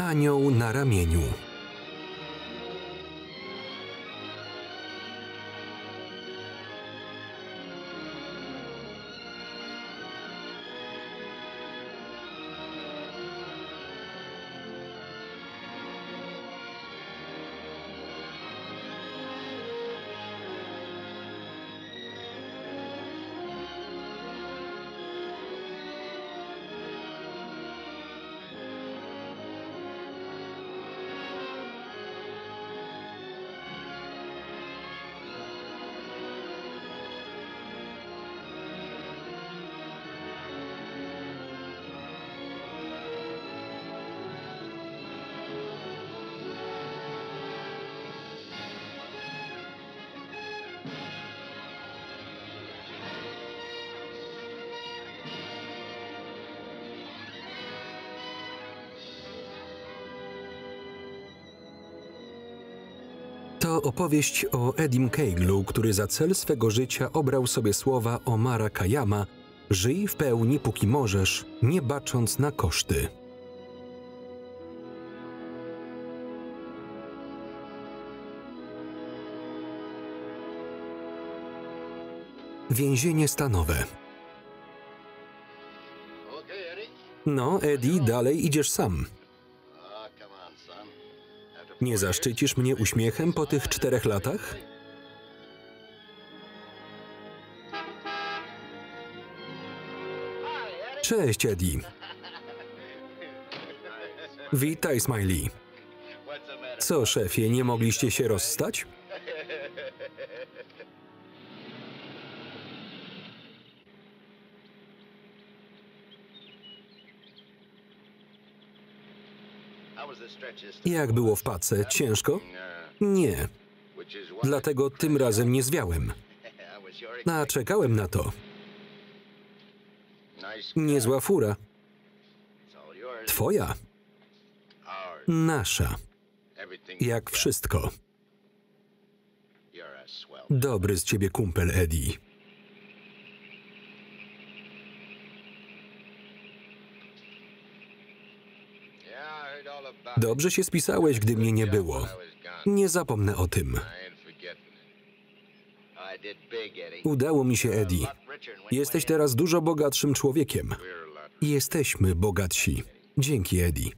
Anioł na ramieniu. To opowieść o Edim Keglu, który za cel swego życia obrał sobie słowa Omara Khayyama: żyj w pełni póki możesz, nie bacząc na koszty. Więzienie stanowe. No, Eddie, dalej idziesz sam. Nie zaszczycisz mnie uśmiechem po tych 4 latach? Cześć, Eddie. Witaj, Smiley. Co, szefie, nie mogliście się rozstać? Jak było w pace? Ciężko? Nie. Dlatego tym razem nie zwiałem. A czekałem na to. Niezła fura. Twoja. Nasza. Jak wszystko. Dobry z ciebie kumpel, Eddie. Dobrze się spisałeś, gdy mnie nie było. Nie zapomnę o tym. Udało mi się, Eddie. Jesteś teraz dużo bogatszym człowiekiem. Jesteśmy bogatsi. Dzięki, Eddie.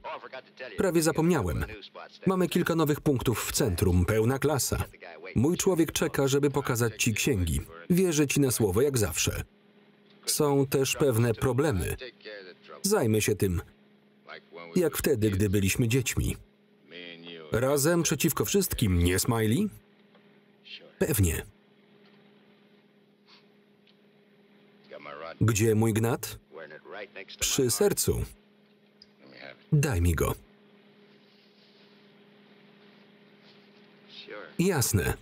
Prawie zapomniałem. Mamy kilka nowych punktów w centrum, pełna klasa. Mój człowiek czeka, żeby pokazać ci księgi. Wierzę ci na słowo, jak zawsze. Są też pewne problemy. Zajmę się tym. Jak wtedy, gdy byliśmy dziećmi. Razem przeciwko wszystkim, nie, Smiley? Pewnie. Gdzie mój gnat? Przy sercu. Daj mi go. Jasne.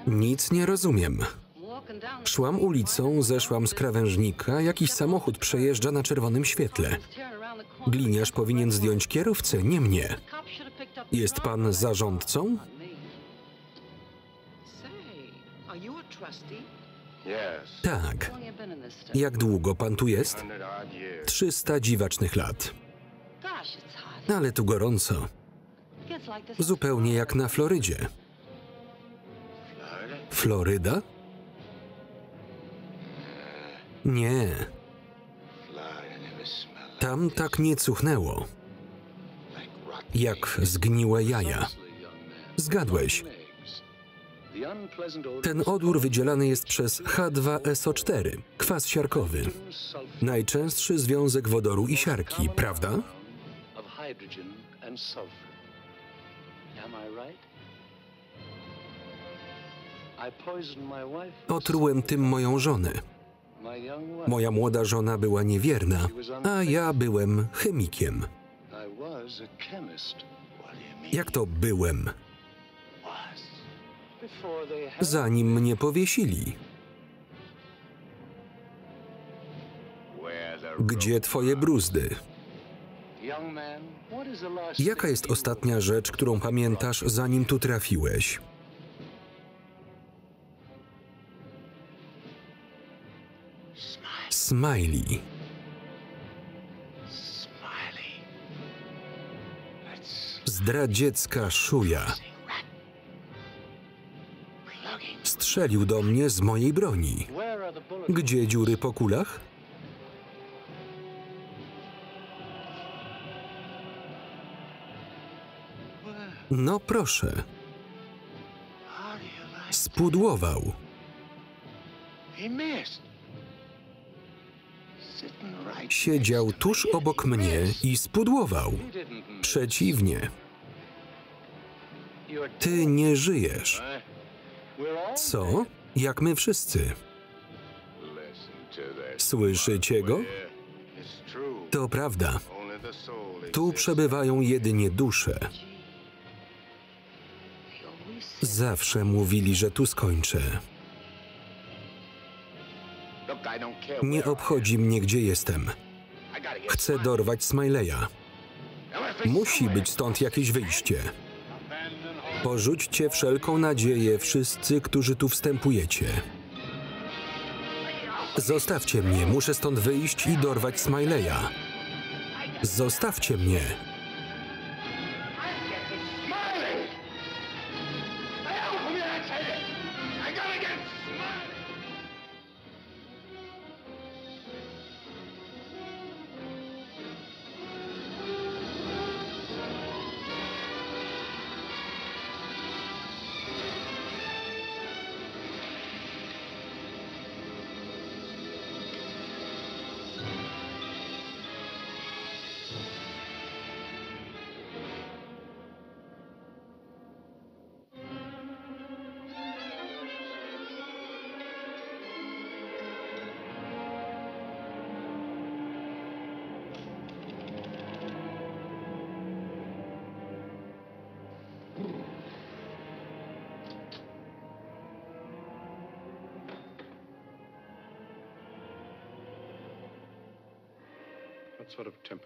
Nic nie rozumiem. Szłam ulicą, zeszłam z krawężnika, jakiś samochód przejeżdża na czerwonym świetle. Gliniarz powinien zdjąć kierowcę, nie mnie. Jest pan zarządcą? Tak. Jak długo pan tu jest? 300 dziwacznych lat. Ale tu gorąco. Zupełnie jak na Florydzie. Floryda? Nie. Tam tak nie cuchnęło. Jak zgniłe jaja. Zgadłeś. Ten odór wydzielany jest przez H2SO4, kwas siarkowy. Najczęstszy związek wodoru i siarki, prawda? Otrułem tym moją żonę. Moja młoda żona była niewierna, a ja byłem chemikiem. Jak to byłem? Zanim mnie powiesili. Gdzie twoje bruzdy? Jaka jest ostatnia rzecz, którą pamiętasz, zanim tu trafiłeś? Smiley. Zdradziecka szuja. Strzelił do mnie z mojej broni. Gdzie dziury po kulach? No proszę. Spudłował. Siedział tuż obok mnie i spudłował. Przeciwnie. Ty nie żyjesz. Co? Jak my wszyscy. Słyszycie go? To prawda. Tu przebywają jedynie dusze. Zawsze mówili, że tu skończę. Nie obchodzi mnie, gdzie jestem. Chcę dorwać Smileya. Musi być stąd jakieś wyjście. Porzućcie wszelką nadzieję, wszyscy, którzy tu wstępujecie. Zostawcie mnie, muszę stąd wyjść i dorwać Smileya. Zostawcie mnie.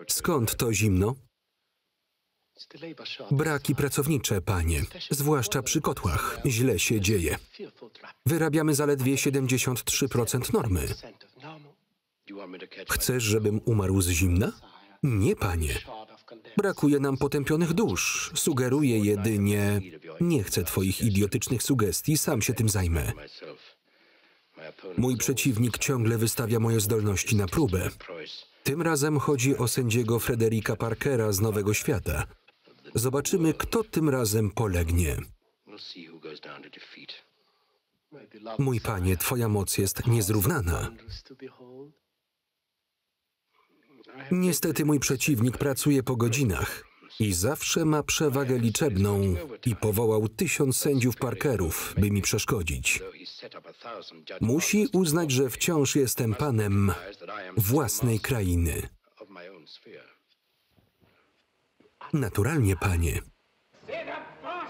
Skąd to zimno? Braki pracownicze, panie, zwłaszcza przy kotłach. Źle się dzieje. Wyrabiamy zaledwie 73% normy. Chcesz, żebym umarł z zimna? Nie, panie. Brakuje nam potępionych dusz. Sugeruję jedynie... Nie chcę twoich idiotycznych sugestii, sam się tym zajmę. Mój przeciwnik ciągle wystawia moje zdolności na próbę. Tym razem chodzi o sędziego Fredericka Parkera z Nowego Świata. Zobaczymy, kto tym razem polegnie. Mój panie, twoja moc jest niezrównana. Niestety mój przeciwnik pracuje po godzinach i zawsze ma przewagę liczebną i powołał 1000 sędziów Parkerów, by mi przeszkodzić. Musi uznać, że wciąż jestem panem własnej krainy. Naturalnie, panie.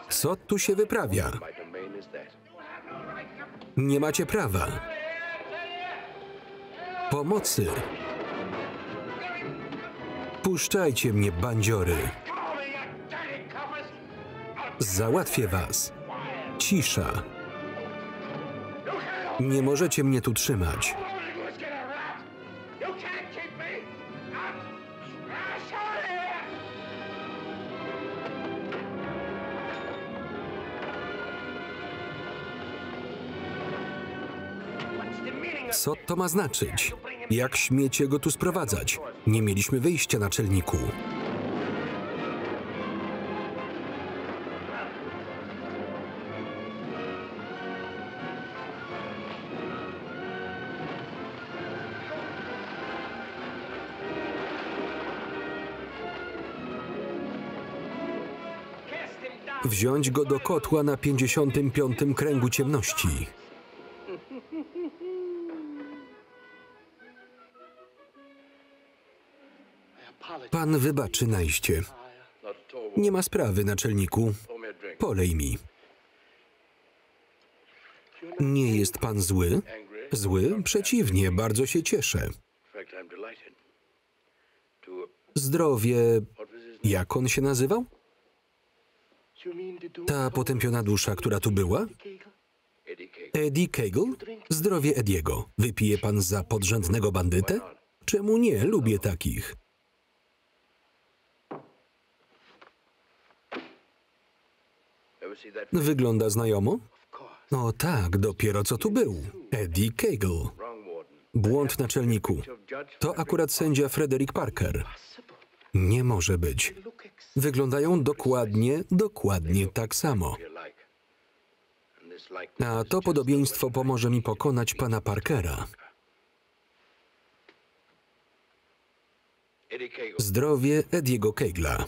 Co tu się wyprawia? Nie macie prawa. Pomocy. Puszczajcie mnie, bandziory. Załatwię was. Cisza. Nie możecie mnie tu trzymać. Co to ma znaczyć? Jak śmiecie go tu sprowadzać? Nie mieliśmy wyjścia, naczelniku. Wziąć go do kotła na 55. kręgu ciemności. Pan wybaczy najście. Nie ma sprawy, naczelniku. Polej mi. Nie jest pan zły? Zły? Przeciwnie, bardzo się cieszę. Zdrowie... Jak on się nazywał? Ta potępiona dusza, która tu była? Eddie Cagle? Zdrowie Ediego. Wypije pan za podrzędnego bandytę? Czemu nie? Lubię takich. Wygląda znajomo? O tak, dopiero co tu był. Eddie Cagle. Błąd, naczelniku. To akurat sędzia Frederick Parker. Nie może być. Wyglądają dokładnie tak samo. A to podobieństwo pomoże mi pokonać pana Parkera. Zdrowie Eddiego Cagle'a.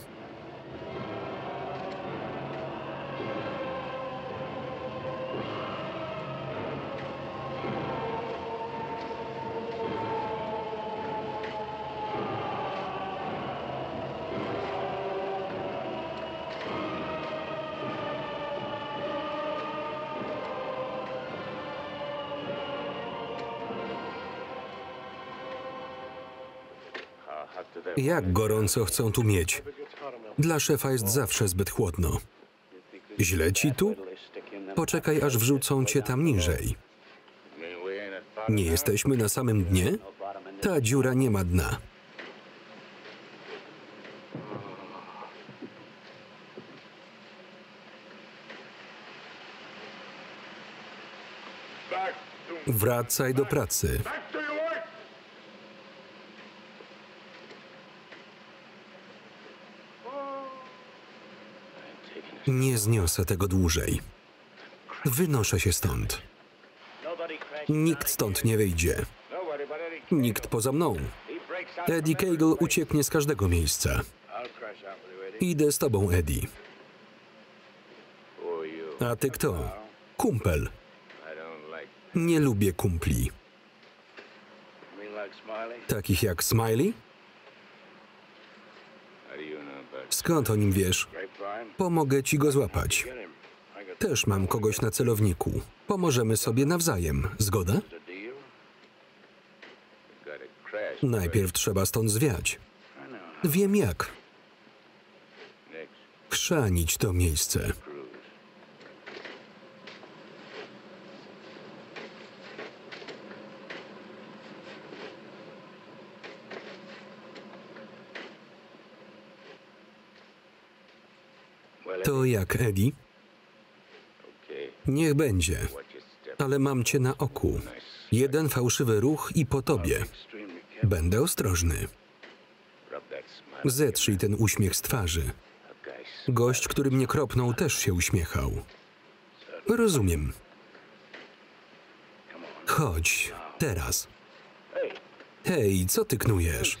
Jak gorąco chcą tu mieć? Dla szefa jest zawsze zbyt chłodno. Źle ci tu? Poczekaj, aż wrzucą cię tam niżej. Nie jesteśmy na samym dnie? Ta dziura nie ma dna. Wracaj do pracy. Nie zniosę tego dłużej. Wynoszę się stąd. Nikt stąd nie wyjdzie. Nikt poza mną. Eddie Cagle ucieknie z każdego miejsca. Idę z tobą, Eddie. A ty kto? Kumpel. Nie lubię kumpli. Takich jak Smiley? Skąd o nim wiesz? Pomogę ci go złapać. Też mam kogoś na celowniku. Pomożemy sobie nawzajem. Zgoda? Najpierw trzeba stąd zwiać. Wiem jak. Chrzanić to miejsce. To jak, Eddie? Niech będzie. Ale mam cię na oku. Jeden fałszywy ruch i po tobie. Będę ostrożny. Zetrzyj ten uśmiech z twarzy. Gość, który mnie kropnął, też się uśmiechał. Rozumiem. Chodź, teraz. Hej, co ty knujesz?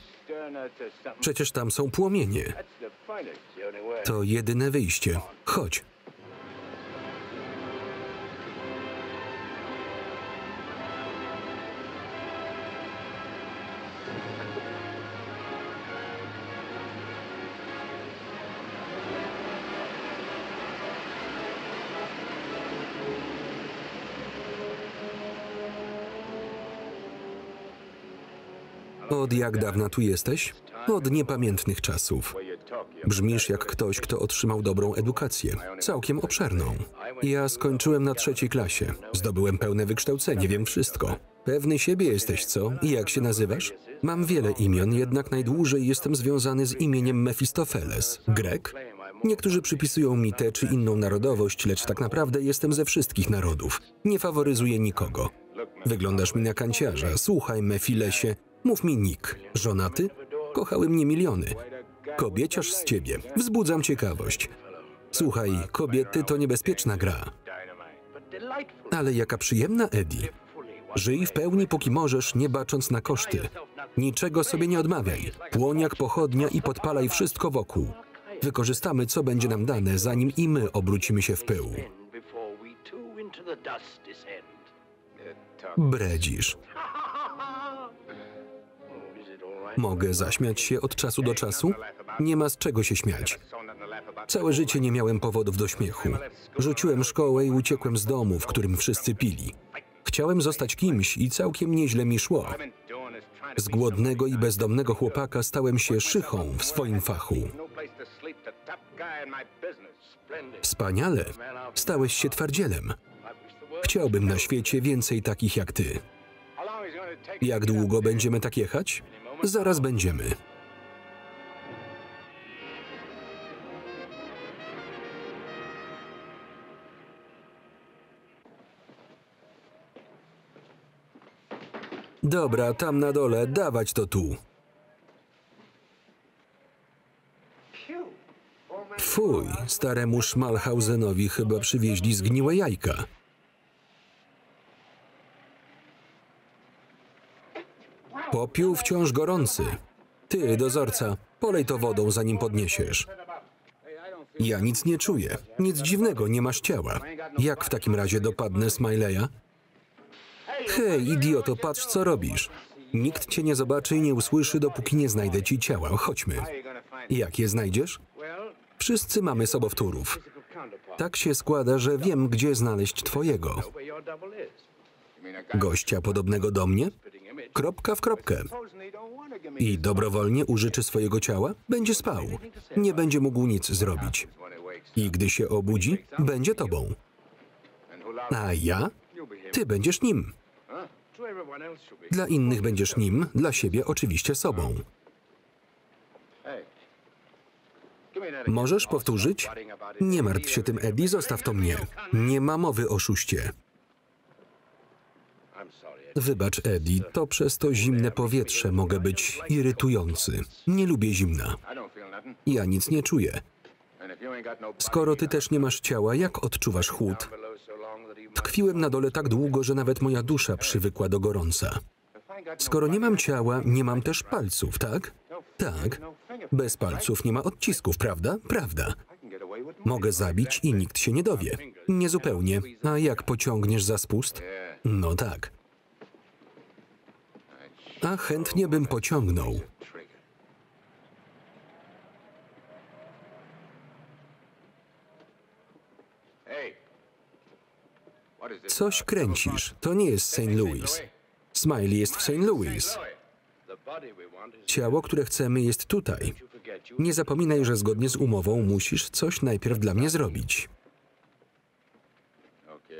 Przecież tam są płomienie. To jedyne wyjście. Chodź. Od jak dawna tu jesteś? Od niepamiętnych czasów. Brzmisz jak ktoś, kto otrzymał dobrą edukację, całkiem obszerną. Ja skończyłem na 3. klasie. Zdobyłem pełne wykształcenie, wiem wszystko. Pewny siebie jesteś, co? I jak się nazywasz? Mam wiele imion, jednak najdłużej jestem związany z imieniem Mefistofeles. Grek? Niektórzy przypisują mi tę czy inną narodowość, lecz tak naprawdę jestem ze wszystkich narodów. Nie faworyzuję nikogo. Wyglądasz mi na kanciarza. Słuchaj, Mefilesie, mów mi Nick. Żonaty? Kochały mnie miliony. Kobieciarz z ciebie. Wzbudzam ciekawość. Słuchaj, kobiety to niebezpieczna gra. Ale jaka przyjemna, Eddie. Żyj w pełni, póki możesz, nie bacząc na koszty. Niczego sobie nie odmawiaj. Płoń jak pochodnia i podpalaj wszystko wokół. Wykorzystamy, co będzie nam dane, zanim i my obrócimy się w pył. Bredzisz. Mogę zaśmiać się od czasu do czasu? Nie ma z czego się śmiać. Całe życie nie miałem powodów do śmiechu. Rzuciłem szkołę i uciekłem z domu, w którym wszyscy pili. Chciałem zostać kimś i całkiem nieźle mi szło. Z głodnego i bezdomnego chłopaka stałem się szychą w swoim fachu. Wspaniale. Stałeś się twardzielem. Chciałbym na świecie więcej takich jak ty. Jak długo będziemy tak jechać? Zaraz będziemy. Dobra, tam na dole, dawać to tu. Fuj, staremu Schmalhausenowi chyba przywieźli zgniłe jajka. Popiół wciąż gorący. Ty, dozorca, polej to wodą, zanim podniesiesz. Ja nic nie czuję. Nic dziwnego, nie masz ciała. Jak w takim razie dopadnę Smileya? Hej, idioto, patrz, co robisz. Nikt cię nie zobaczy i nie usłyszy, dopóki nie znajdę ci ciała. Chodźmy. Jak je znajdziesz? Wszyscy mamy sobowtórów. Tak się składa, że wiem, gdzie znaleźć twojego. Gościa podobnego do mnie? Kropka w kropkę. I dobrowolnie użyczy swojego ciała? Będzie spał. Nie będzie mógł nic zrobić. I gdy się obudzi, będzie tobą. A ja? Ty będziesz nim. Dla innych będziesz nim, dla siebie oczywiście sobą. Możesz powtórzyć? Nie martw się tym, Eddie, zostaw to mnie. Nie ma mowy, oszuście. Wybacz, Eddie, to przez to zimne powietrze mogę być irytujący. Nie lubię zimna. Ja nic nie czuję. Skoro ty też nie masz ciała, jak odczuwasz chłód? Tkwiłem na dole tak długo, że nawet moja dusza przywykła do gorąca. Skoro nie mam ciała, nie mam też palców, tak? Tak. Bez palców nie ma odcisków, prawda? Prawda. Mogę zabić i nikt się nie dowie. Niezupełnie. A jak pociągniesz za spust? No tak. A chętnie bym pociągnął. Coś kręcisz. To nie jest St. Louis. Smiley jest w St. Louis. Ciało, które chcemy, jest tutaj. Nie zapominaj, że zgodnie z umową musisz coś najpierw dla mnie zrobić.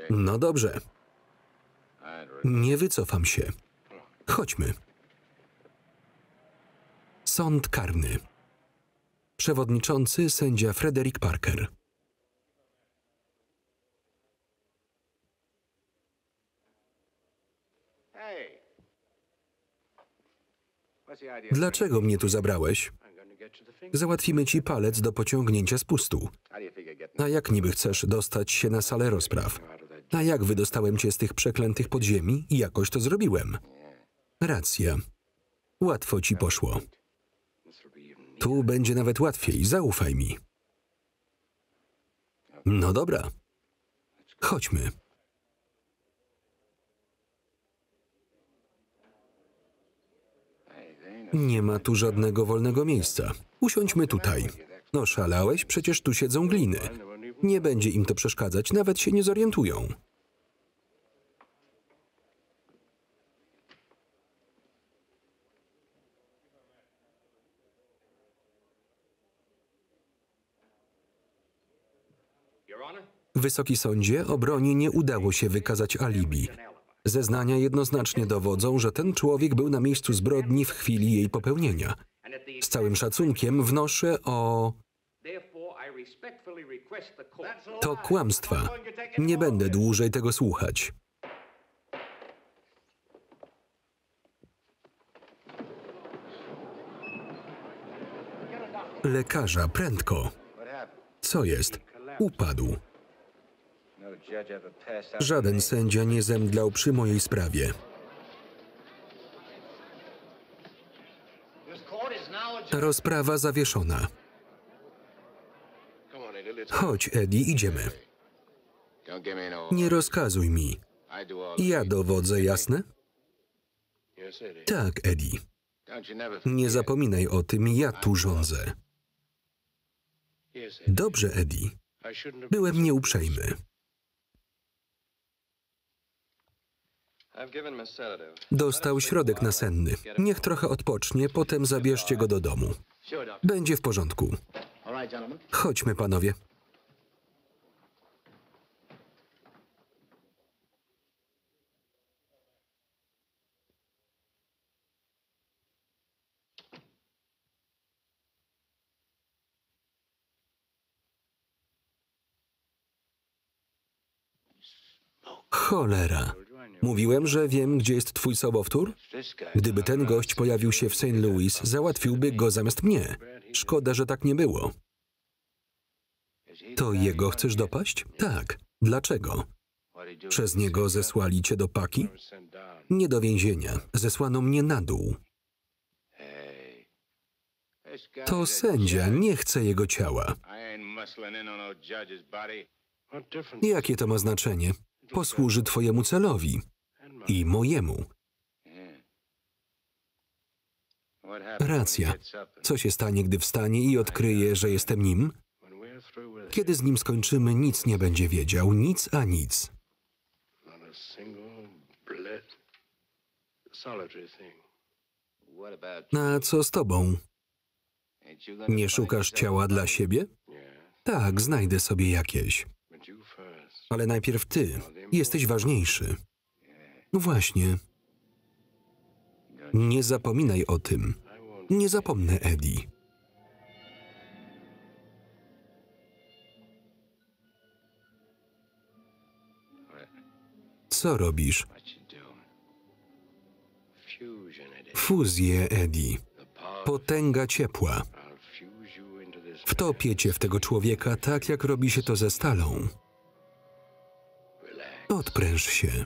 No dobrze. Nie wycofam się. Chodźmy. Sąd karny. Przewodniczący sędzia Frederick Parker. Dlaczego mnie tu zabrałeś? Załatwimy ci palec do pociągnięcia spustu. A jak niby chcesz dostać się na salę rozpraw? A jak wydostałem cię z tych przeklętych podziemi i jakoś to zrobiłem? Racja. Łatwo ci poszło. Tu będzie nawet łatwiej, zaufaj mi. No dobra. Chodźmy. Nie ma tu żadnego wolnego miejsca. Usiądźmy tutaj. No szalałeś? Przecież tu siedzą gliny. Nie będzie im to przeszkadzać, nawet się nie zorientują. Wysoki sądzie, obronie nie udało się wykazać alibi. Zeznania jednoznacznie dowodzą, że ten człowiek był na miejscu zbrodni w chwili jej popełnienia. Z całym szacunkiem wnoszę o... To kłamstwa. Nie będę dłużej tego słuchać. Lekarza, prędko. Co jest? Upadł. Żaden sędzia nie zemdlał przy mojej sprawie. Rozprawa zawieszona. Chodź, Eddie, idziemy. Nie rozkazuj mi. Ja dowodzę, jasne? Tak, Eddie. Nie zapominaj o tym, ja tu rządzę. Dobrze, Eddie. Byłem nieuprzejmy. Dostał środek nasenny. Niech trochę odpocznie, potem zabierzcie go do domu. Będzie w porządku. Chodźmy, panowie. Cholera. Mówiłem, że wiem, gdzie jest twój sobowtór? Gdyby ten gość pojawił się w St. Louis, załatwiłby go zamiast mnie. Szkoda, że tak nie było. To jego chcesz dopaść? Tak. Dlaczego? Przez niego zesłali cię do paki? Nie do więzienia. Zesłano mnie na dół. To sędzia, nie chce jego ciała. Jakie to ma znaczenie? Posłuży twojemu celowi. I mojemu. Racja. Co się stanie, gdy wstanie i odkryje, że jestem nim? Kiedy z nim skończymy, nic nie będzie wiedział. Nic a nic. A co z tobą? Nie szukasz ciała dla siebie? Tak, znajdę sobie jakieś. Ale najpierw ty. Jesteś ważniejszy. No właśnie. Nie zapominaj o tym. Nie zapomnę, Eddie. Co robisz? Fuzję, Eddie. Potęga ciepła. Wtopię cię w tego człowieka tak, jak robi się to ze stalą. Odpręż się.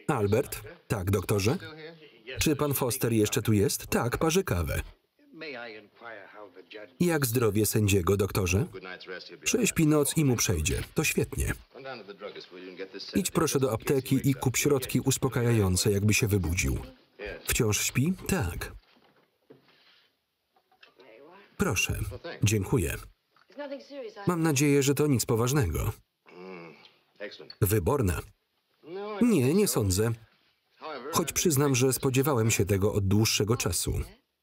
Albert? Tak, doktorze? Czy pan Foster jeszcze tu jest? Tak, parzy kawę. Jak zdrowie sędziego, doktorze? Prześpi noc i mu przejdzie. To świetnie. Idź proszę do apteki i kup środki uspokajające, jakby się wybudził. Wciąż śpi? Tak. Proszę. Dziękuję. Mam nadzieję, że to nic poważnego. Wyborna. Nie, nie sądzę. Choć przyznam, że spodziewałem się tego od dłuższego czasu.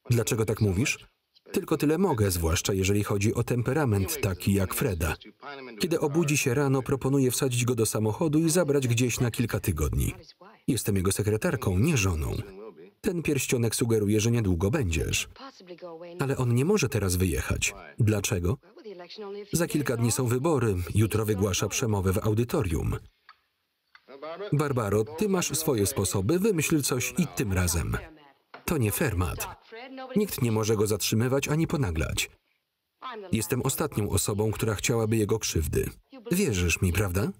Dlaczego tak mówisz? Tylko tyle mogę, zwłaszcza jeżeli chodzi o temperament taki jak Freda. Kiedy obudzi się rano, proponuję wsadzić go do samochodu i zabrać gdzieś na kilka tygodni. Jestem jego sekretarką, nie żoną. Ten pierścionek sugeruje, że niedługo będziesz. Ale on nie może teraz wyjechać. Dlaczego? Za kilka dni są wybory. Jutro wygłasza przemowę w audytorium. Barbaro, ty masz swoje sposoby, wymyśl coś i tym razem. To nie fair, Matt. Nikt nie może go zatrzymywać ani ponaglać. Jestem ostatnią osobą, która chciałaby jego krzywdy. Wierzysz mi, prawda?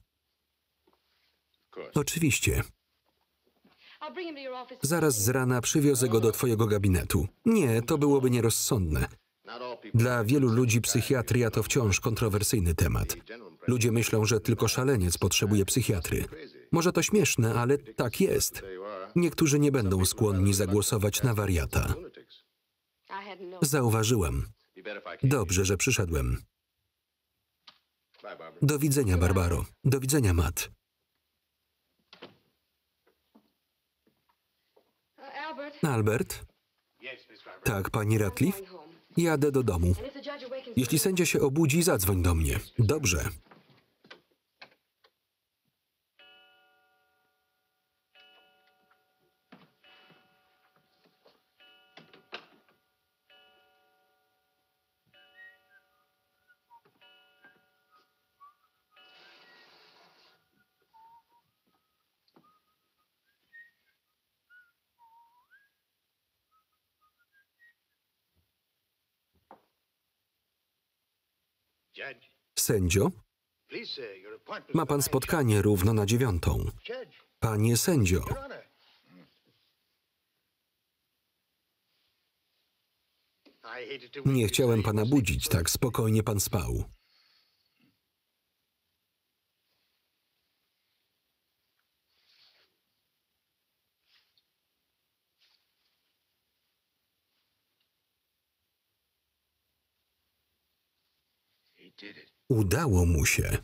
Oczywiście. Zaraz z rana przywiozę go do twojego gabinetu. Nie, to byłoby nierozsądne. Dla wielu ludzi psychiatria to wciąż kontrowersyjny temat. Ludzie myślą, że tylko szaleniec potrzebuje psychiatry. Może to śmieszne, ale tak jest. Niektórzy nie będą skłonni zagłosować na wariata. Zauważyłam. Dobrze, że przyszedłem. Do widzenia, Barbaro. Do widzenia, Matt. Albert? Tak, pani Ratcliffe? Jadę do domu. Jeśli sędzia się obudzi, zadzwoń do mnie. Dobrze. Sędzio? Ma pan spotkanie równo na 9:00. Panie sędzio. Nie chciałem pana budzić, tak spokojnie pan spał. Udało mu się.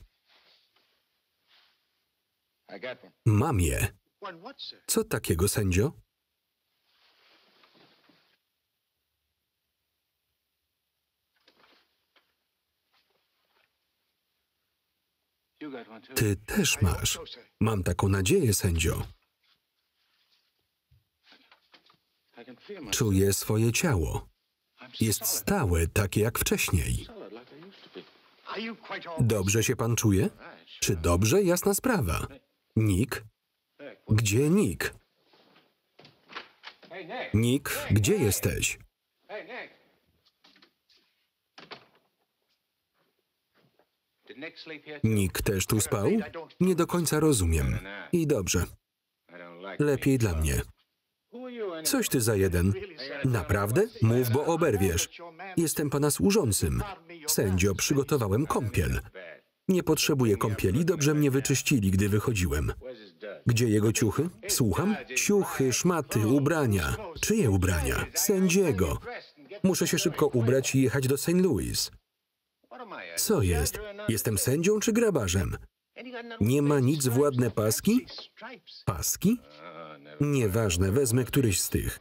Mam je. Co takiego, sędzio? Ty też masz. Mam taką nadzieję, sędzio. Czuję swoje ciało. Jest stałe, takie jak wcześniej. Dobrze się pan czuje? Czy dobrze? Jasna sprawa. Nick? Gdzie Nick? Nick, gdzie jesteś? Nick też tu spał? Nie do końca rozumiem. I dobrze. Lepiej dla mnie. Coś ty za jeden. Naprawdę? Mów, bo oberwiesz. Jestem pana służącym. Sędzio, przygotowałem kąpiel. Nie potrzebuję kąpieli, dobrze mnie wyczyścili, gdy wychodziłem. Gdzie jego ciuchy? Słucham? Ciuchy, szmaty, ubrania. Czyje ubrania? Sędziego. Muszę się szybko ubrać i jechać do St. Louis. Co jest? Jestem sędzią czy grabarzem? Nie ma nic w ładne paski? Paski? Nieważne, wezmę któryś z tych.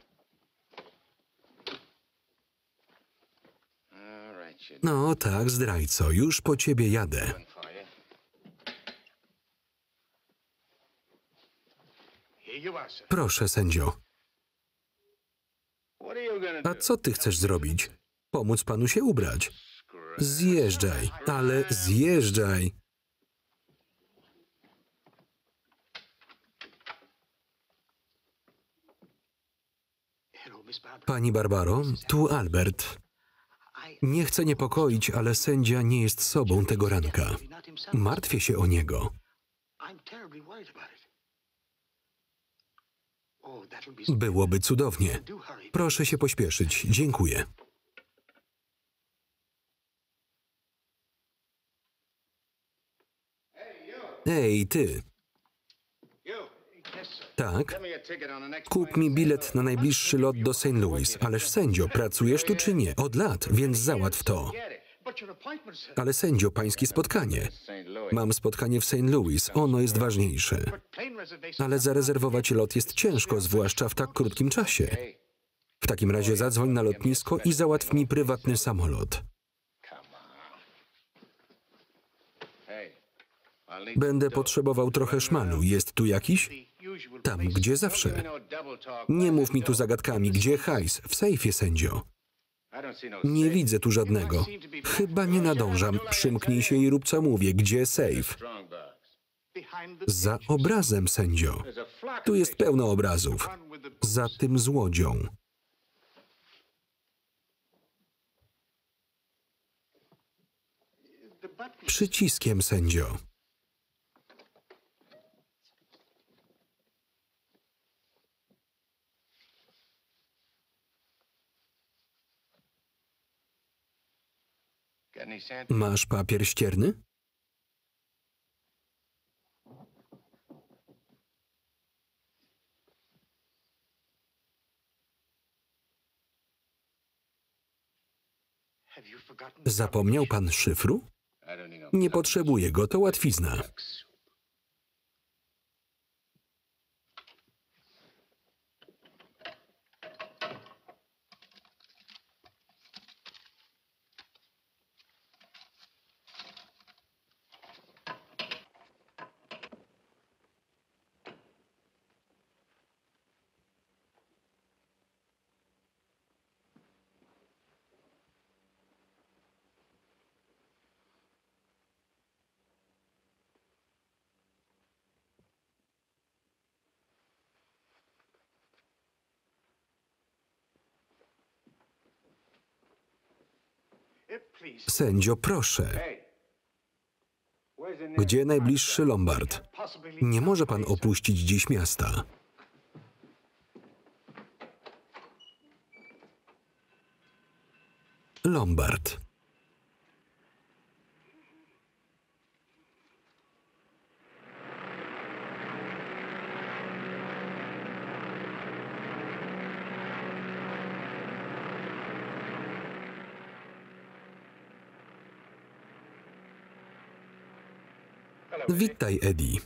No tak, zdrajco, już po ciebie jadę. Proszę, sędzio. A co ty chcesz zrobić? Pomóc panu się ubrać. Zjeżdżaj, ale zjeżdżaj. Pani Barbaro, tu Albert. Nie chcę niepokoić, ale sędzia nie jest sobą tego ranka. Martwię się o niego. Byłoby cudownie. Proszę się pośpieszyć. Dziękuję. Ej, ty. Tak? Kup mi bilet na najbliższy lot do St. Louis. Ależ sędzio, pracujesz tu czy nie? Od lat, więc załatw to. Ale sędzio, pańskie spotkanie. Mam spotkanie w St. Louis, ono jest ważniejsze. Ale zarezerwować lot jest ciężko, zwłaszcza w tak krótkim czasie. W takim razie zadzwoń na lotnisko i załatw mi prywatny samolot. Będę potrzebował trochę szmalu. Jest tu jakiś? Tam, gdzie zawsze. Nie mów mi tu zagadkami. Gdzie hajs? W sejfie, sędzio. Nie widzę tu żadnego. Chyba nie nadążam. Przymknij się i rób co mówię. Gdzie sejf? Za obrazem, sędzio. Tu jest pełno obrazów. Za tym złodzią. Przyciskiem, sędzio. Masz papier ścierny? Zapomniał pan szyfru? Nie potrzebuję go, to łatwizna. Sędzio, proszę. Gdzie najbliższy lombard? Nie może pan opuścić dziś miasta. Lombard. Witaj, Eddie.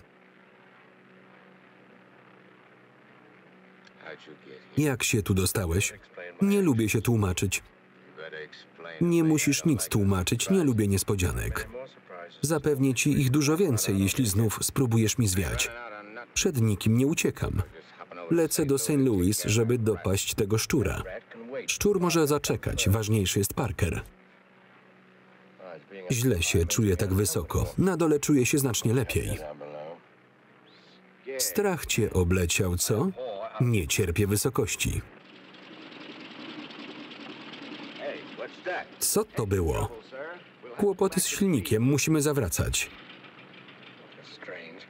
Jak się tu dostałeś? Nie lubię się tłumaczyć. Nie musisz nic tłumaczyć, nie lubię niespodzianek. Zapewnię ci ich dużo więcej, jeśli znów spróbujesz mi zwiać. Przed nikim nie uciekam. Lecę do St. Louis, żeby dopaść tego szczura. Szczur może zaczekać, ważniejszy jest Parker. Źle się czuję tak wysoko. Na dole czuję się znacznie lepiej. Strach cię obleciał, co? Nie cierpię wysokości. Co to było? Kłopoty z silnikiem, musimy zawracać.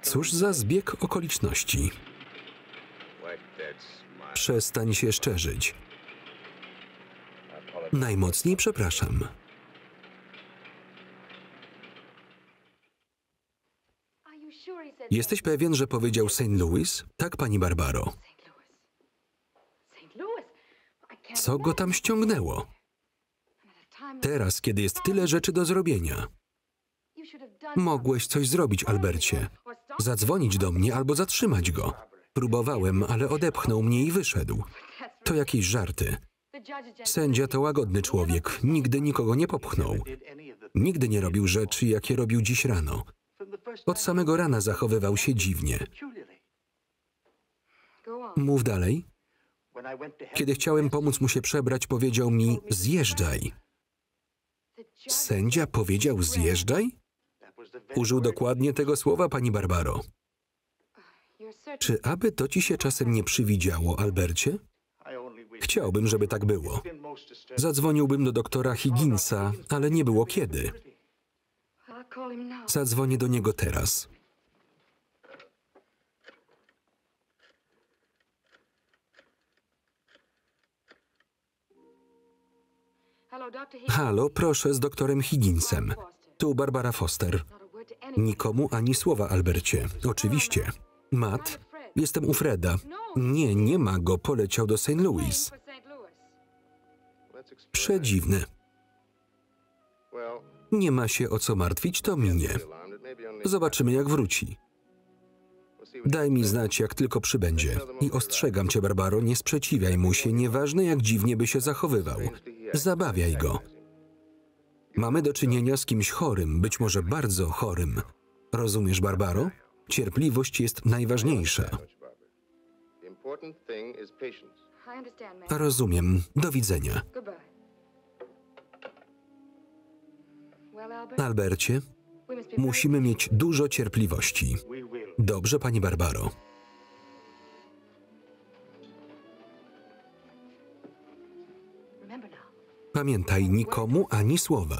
Cóż za zbieg okoliczności. Przestań się szczerzyć. Najmocniej przepraszam. Jesteś pewien, że powiedział St. Louis? Tak, pani Barbaro. Co go tam ściągnęło? Teraz, kiedy jest tyle rzeczy do zrobienia. Mogłeś coś zrobić, Albercie. Zadzwonić do mnie albo zatrzymać go. Próbowałem, ale odepchnął mnie i wyszedł. To jakieś żarty. Sędzia to łagodny człowiek. Nigdy nikogo nie popchnął. Nigdy nie robił rzeczy, jakie robił dziś rano. Od samego rana zachowywał się dziwnie. Mów dalej. Kiedy chciałem pomóc mu się przebrać, powiedział mi: zjeżdżaj. Sędzia powiedział: zjeżdżaj? Użył dokładnie tego słowa, pani Barbaro. Czy aby to ci się czasem nie przywidziało, Albercie? Chciałbym, żeby tak było. Zadzwoniłbym do doktora Higginsa, ale nie było kiedy. Zadzwonię do niego teraz. Halo, proszę z doktorem Higginsem. Tu Barbara Foster. Nikomu ani słowa, Albercie. Oczywiście. Matt, jestem u Freda. Nie, nie ma go. Poleciał do St. Louis. Przedziwne. Nie ma się o co martwić, to minie. Zobaczymy, jak wróci. Daj mi znać, jak tylko przybędzie. I ostrzegam cię, Barbaro, nie sprzeciwiaj mu się, nieważne jak dziwnie by się zachowywał. Zabawiaj go. Mamy do czynienia z kimś chorym, być może bardzo chorym. Rozumiesz, Barbaro? Cierpliwość jest najważniejsza. Rozumiem. Do widzenia. Albercie, musimy mieć dużo cierpliwości. Dobrze, pani Barbaro. Pamiętaj, nikomu ani słowa.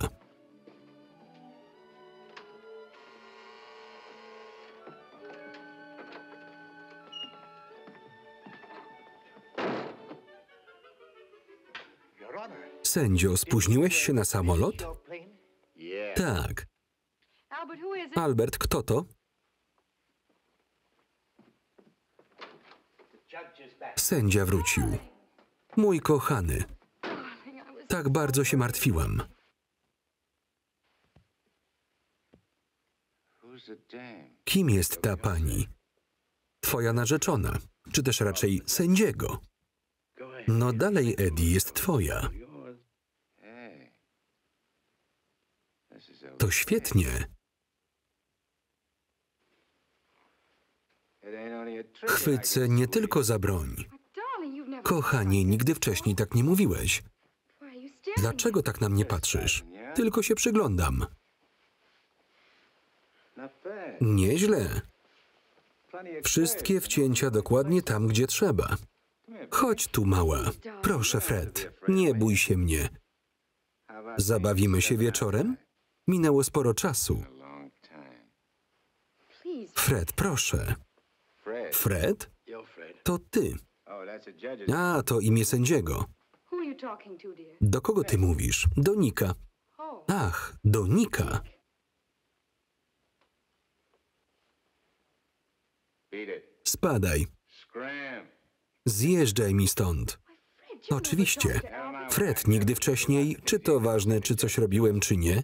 Sędzio, spóźniłeś się na samolot? Tak. Albert, kto to? Sędzia wrócił. Mój kochany. Tak bardzo się martwiłam. Kim jest ta pani? Twoja narzeczona, czy też raczej sędziego? No dalej, Eddie, jest twoja. To świetnie. Chwycę nie tylko za broń. Kochanie, nigdy wcześniej tak nie mówiłeś. Dlaczego tak na mnie patrzysz? Tylko się przyglądam. Nieźle. Wszystkie wcięcia dokładnie tam, gdzie trzeba. Chodź tu, mała. Proszę, Fred, nie bój się mnie. Zabawimy się wieczorem? Minęło sporo czasu. Fred, proszę. Fred? To ty. A, to imię sędziego. Do kogo ty mówisz? Do Nika. Ach, do Nika. Spadaj. Zjeżdżaj mi stąd. Oczywiście. Fred, nigdy wcześniej, czy to ważne, czy coś robiłem, czy nie?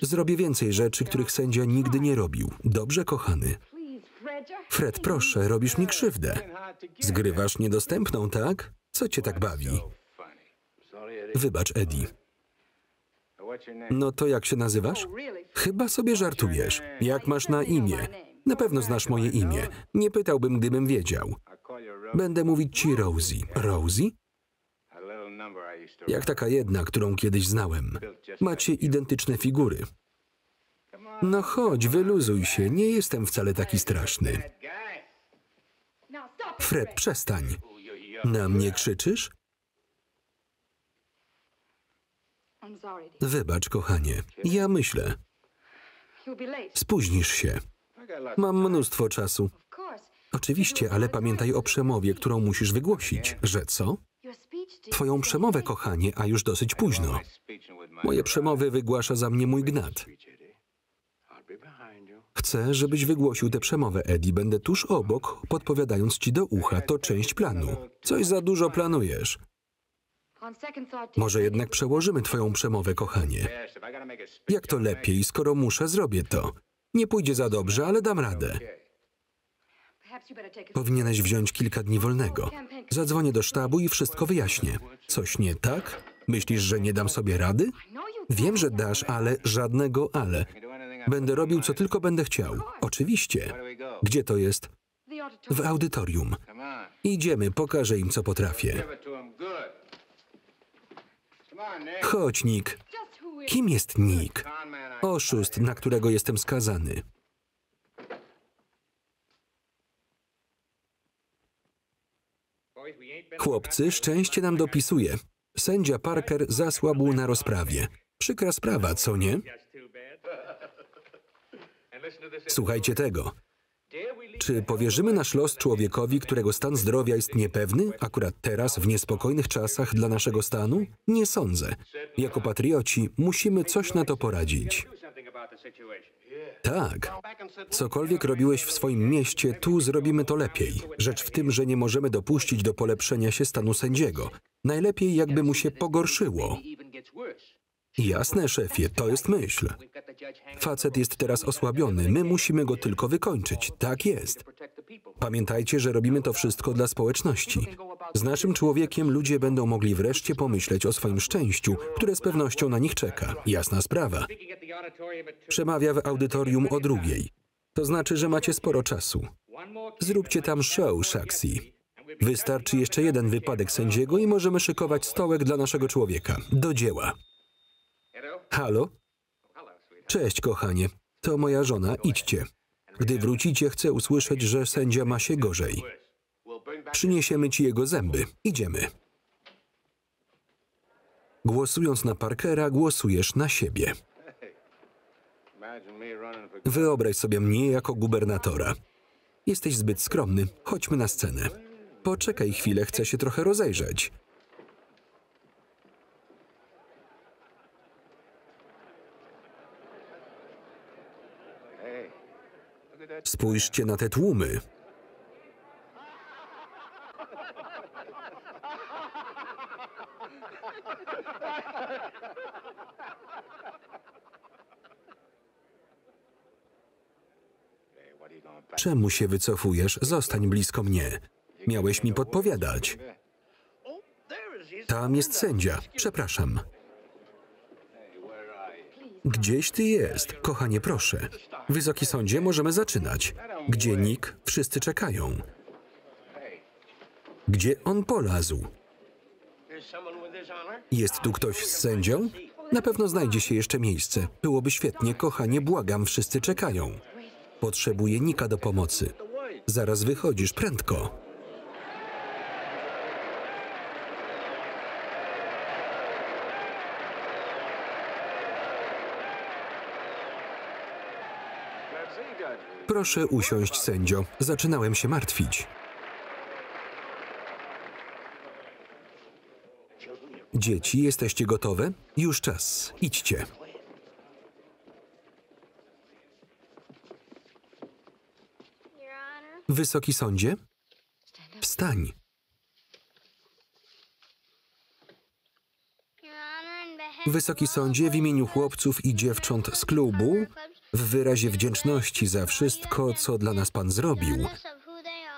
Zrobię więcej rzeczy, których sędzia nigdy nie robił. Dobrze, kochany? Fred, proszę, robisz mi krzywdę. Zgrywasz niedostępną, tak? Co cię tak bawi? Wybacz, Eddie. No to jak się nazywasz? Chyba sobie żartujesz. Jak masz na imię? Na pewno znasz moje imię. Nie pytałbym, gdybym wiedział. Będę mówić ci Rosie. Rosie? Jak taka jedna, którą kiedyś znałem. Macie identyczne figury. No chodź, wyluzuj się. Nie jestem wcale taki straszny. Fred, przestań. Na mnie krzyczysz? Wybacz, kochanie. Ja myślę. Spóźnisz się. Mam mnóstwo czasu. Oczywiście, ale pamiętaj o przemowie, którą musisz wygłosić. Że co? Twoją przemowę, kochanie, a już dosyć późno. Moje przemowy wygłasza za mnie mój gnat. Chcę, żebyś wygłosił tę przemowę, Eddie. Będę tuż obok, podpowiadając ci do ucha. To część planu. Coś za dużo planujesz. Może jednak przełożymy twoją przemowę, kochanie. Jak to lepiej, skoro muszę, zrobię to. Nie pójdzie za dobrze, ale dam radę. Powinieneś wziąć kilka dni wolnego. Zadzwonię do sztabu i wszystko wyjaśnię. Coś nie tak? Myślisz, że nie dam sobie rady? Wiem, że dasz, ale żadnego ale. Będę robił, co tylko będę chciał. Oczywiście. Gdzie to jest? W audytorium. Idziemy, pokażę im, co potrafię. Chodź, Nick. Kim jest Nick? Oszust, na którego jestem skazany. Chłopcy, szczęście nam dopisuje. Sędzia Parker zasłabł na rozprawie. Przykra sprawa, co nie? Słuchajcie tego. Czy powierzymy nasz los człowiekowi, którego stan zdrowia jest niepewny, akurat teraz, w niespokojnych czasach dla naszego stanu? Nie sądzę. Jako patrioci musimy coś na to poradzić. Tak. Cokolwiek robiłeś w swoim mieście, tu zrobimy to lepiej. Rzecz w tym, że nie możemy dopuścić do polepszenia się stanu sędziego. Najlepiej, jakby mu się pogorszyło. Jasne, szefie, to jest myśl. Facet jest teraz osłabiony, my musimy go tylko wykończyć. Tak jest. Pamiętajcie, że robimy to wszystko dla społeczności. Z naszym człowiekiem ludzie będą mogli wreszcie pomyśleć o swoim szczęściu, które z pewnością na nich czeka. Jasna sprawa. Przemawia w audytorium o 2:00. To znaczy, że macie sporo czasu. Zróbcie tam show, Shaxi. Wystarczy jeszcze jeden wypadek sędziego i możemy szykować stołek dla naszego człowieka. Do dzieła. Halo? Cześć, kochanie. To moja żona. Idźcie. Gdy wrócicie, chcę usłyszeć, że sędzia ma się gorzej. Przyniesiemy ci jego zęby. Idziemy. Głosując na Parkera, głosujesz na siebie. Wyobraź sobie mnie jako gubernatora. Jesteś zbyt skromny. Chodźmy na scenę. Poczekaj chwilę, chcę się trochę rozejrzeć. Spójrzcie na te tłumy. Czemu się wycofujesz? Zostań blisko mnie. Miałeś mi podpowiadać. Tam jest sędzia. Przepraszam. Gdzieś ty jest? Kochanie, proszę. Wysoki sądzie, możemy zaczynać. Gdzie Nick? Wszyscy czekają. Gdzie on polazł? Jest tu ktoś z sędzią? Na pewno znajdzie się jeszcze miejsce. Byłoby świetnie, kochanie, błagam, wszyscy czekają. Potrzebuję Nicka do pomocy. Zaraz wychodzisz, prędko. Proszę usiąść, sędzio. Zaczynałem się martwić. Dzieci, jesteście gotowe? Już czas. Idźcie. Wysoki sądzie? Wstań. Wysoki sądzie, w imieniu chłopców i dziewcząt z klubu, w wyrazie wdzięczności za wszystko, co dla nas Pan zrobił,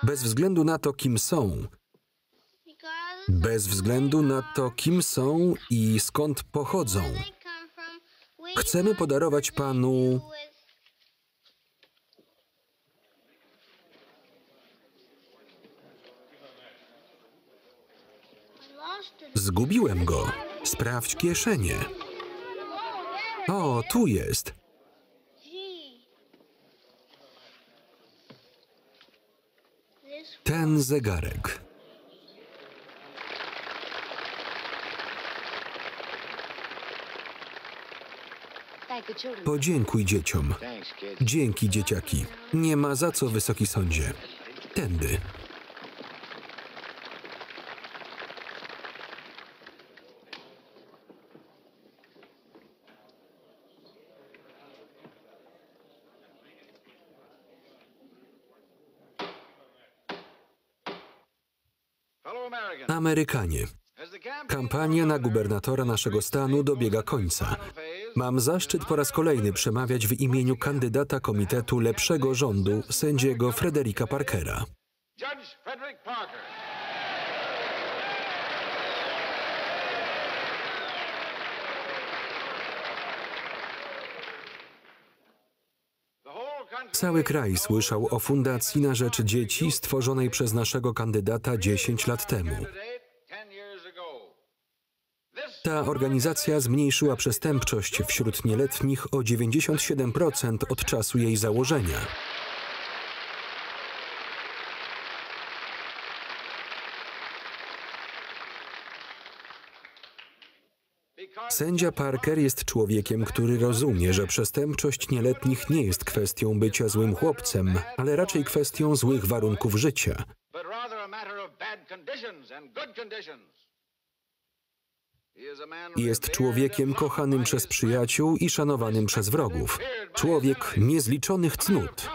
bez względu na to, kim są, i skąd pochodzą, chcemy podarować Panu Zgubiłem go. Sprawdź kieszenie. O, tu jest. Ten zegarek. Podziękuj dzieciom. Dzięki, dzieciaki. Nie ma za co, wysoki sądzie. Tędy. Amerykanie. Kampania na gubernatora naszego stanu dobiega końca. Mam zaszczyt po raz kolejny przemawiać w imieniu kandydata Komitetu Lepszego Rządu, sędziego Fredericka Parkera. Cały kraj słyszał o Fundacji na Rzecz Dzieci stworzonej przez naszego kandydata 10 lat temu. Ta organizacja zmniejszyła przestępczość wśród nieletnich o 97% od czasu jej założenia. Sędzia Parker jest człowiekiem, który rozumie, że przestępczość nieletnich nie jest kwestią bycia złym chłopcem, ale raczej kwestią złych warunków życia. Jest człowiekiem kochanym przez przyjaciół i szanowanym przez wrogów. Człowiek niezliczonych cnót.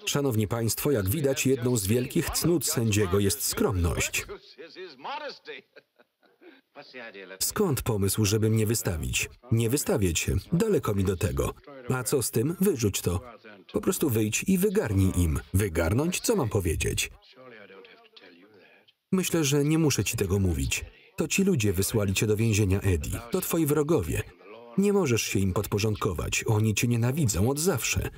Szanowni Państwo, jak widać, jedną z wielkich cnót sędziego jest skromność. Skąd pomysł, żeby mnie wystawić? Nie wystawię cię. Daleko mi do tego. A co z tym? Wyrzuć to. Po prostu wyjdź i wygarnij im. Wygarnąć? Co mam powiedzieć? Myślę, że nie muszę ci tego mówić. To ci ludzie wysłali cię do więzienia, Eddie. To twoi wrogowie. Nie możesz się im podporządkować. Oni cię nienawidzą od zawsze.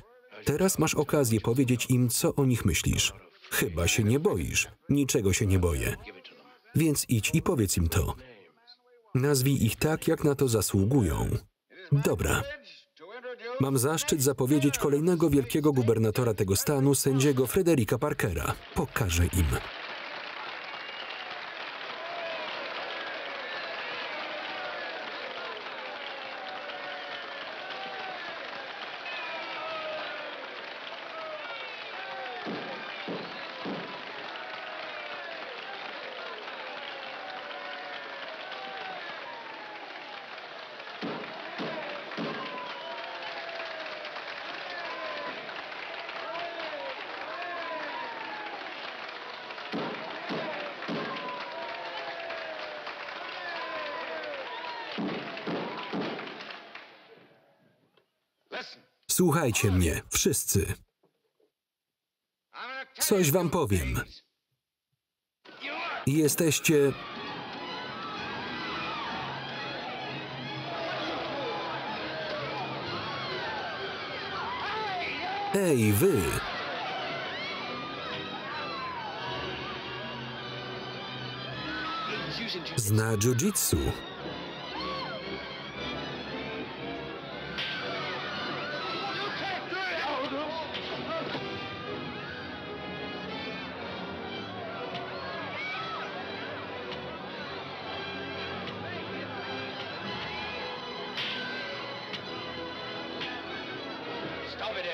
Teraz masz okazję powiedzieć im, co o nich myślisz. Chyba się nie boisz. Niczego się nie boję. Więc idź i powiedz im to. Nazwij ich tak, jak na to zasługują. Dobra. Mam zaszczyt zapowiedzieć kolejnego wielkiego gubernatora tego stanu, sędziego Fredericka Parkera. Pokażę im. Słuchajcie mnie, wszyscy. Coś wam powiem. Jesteście... Ej, wy! Zna jiu-jitsu.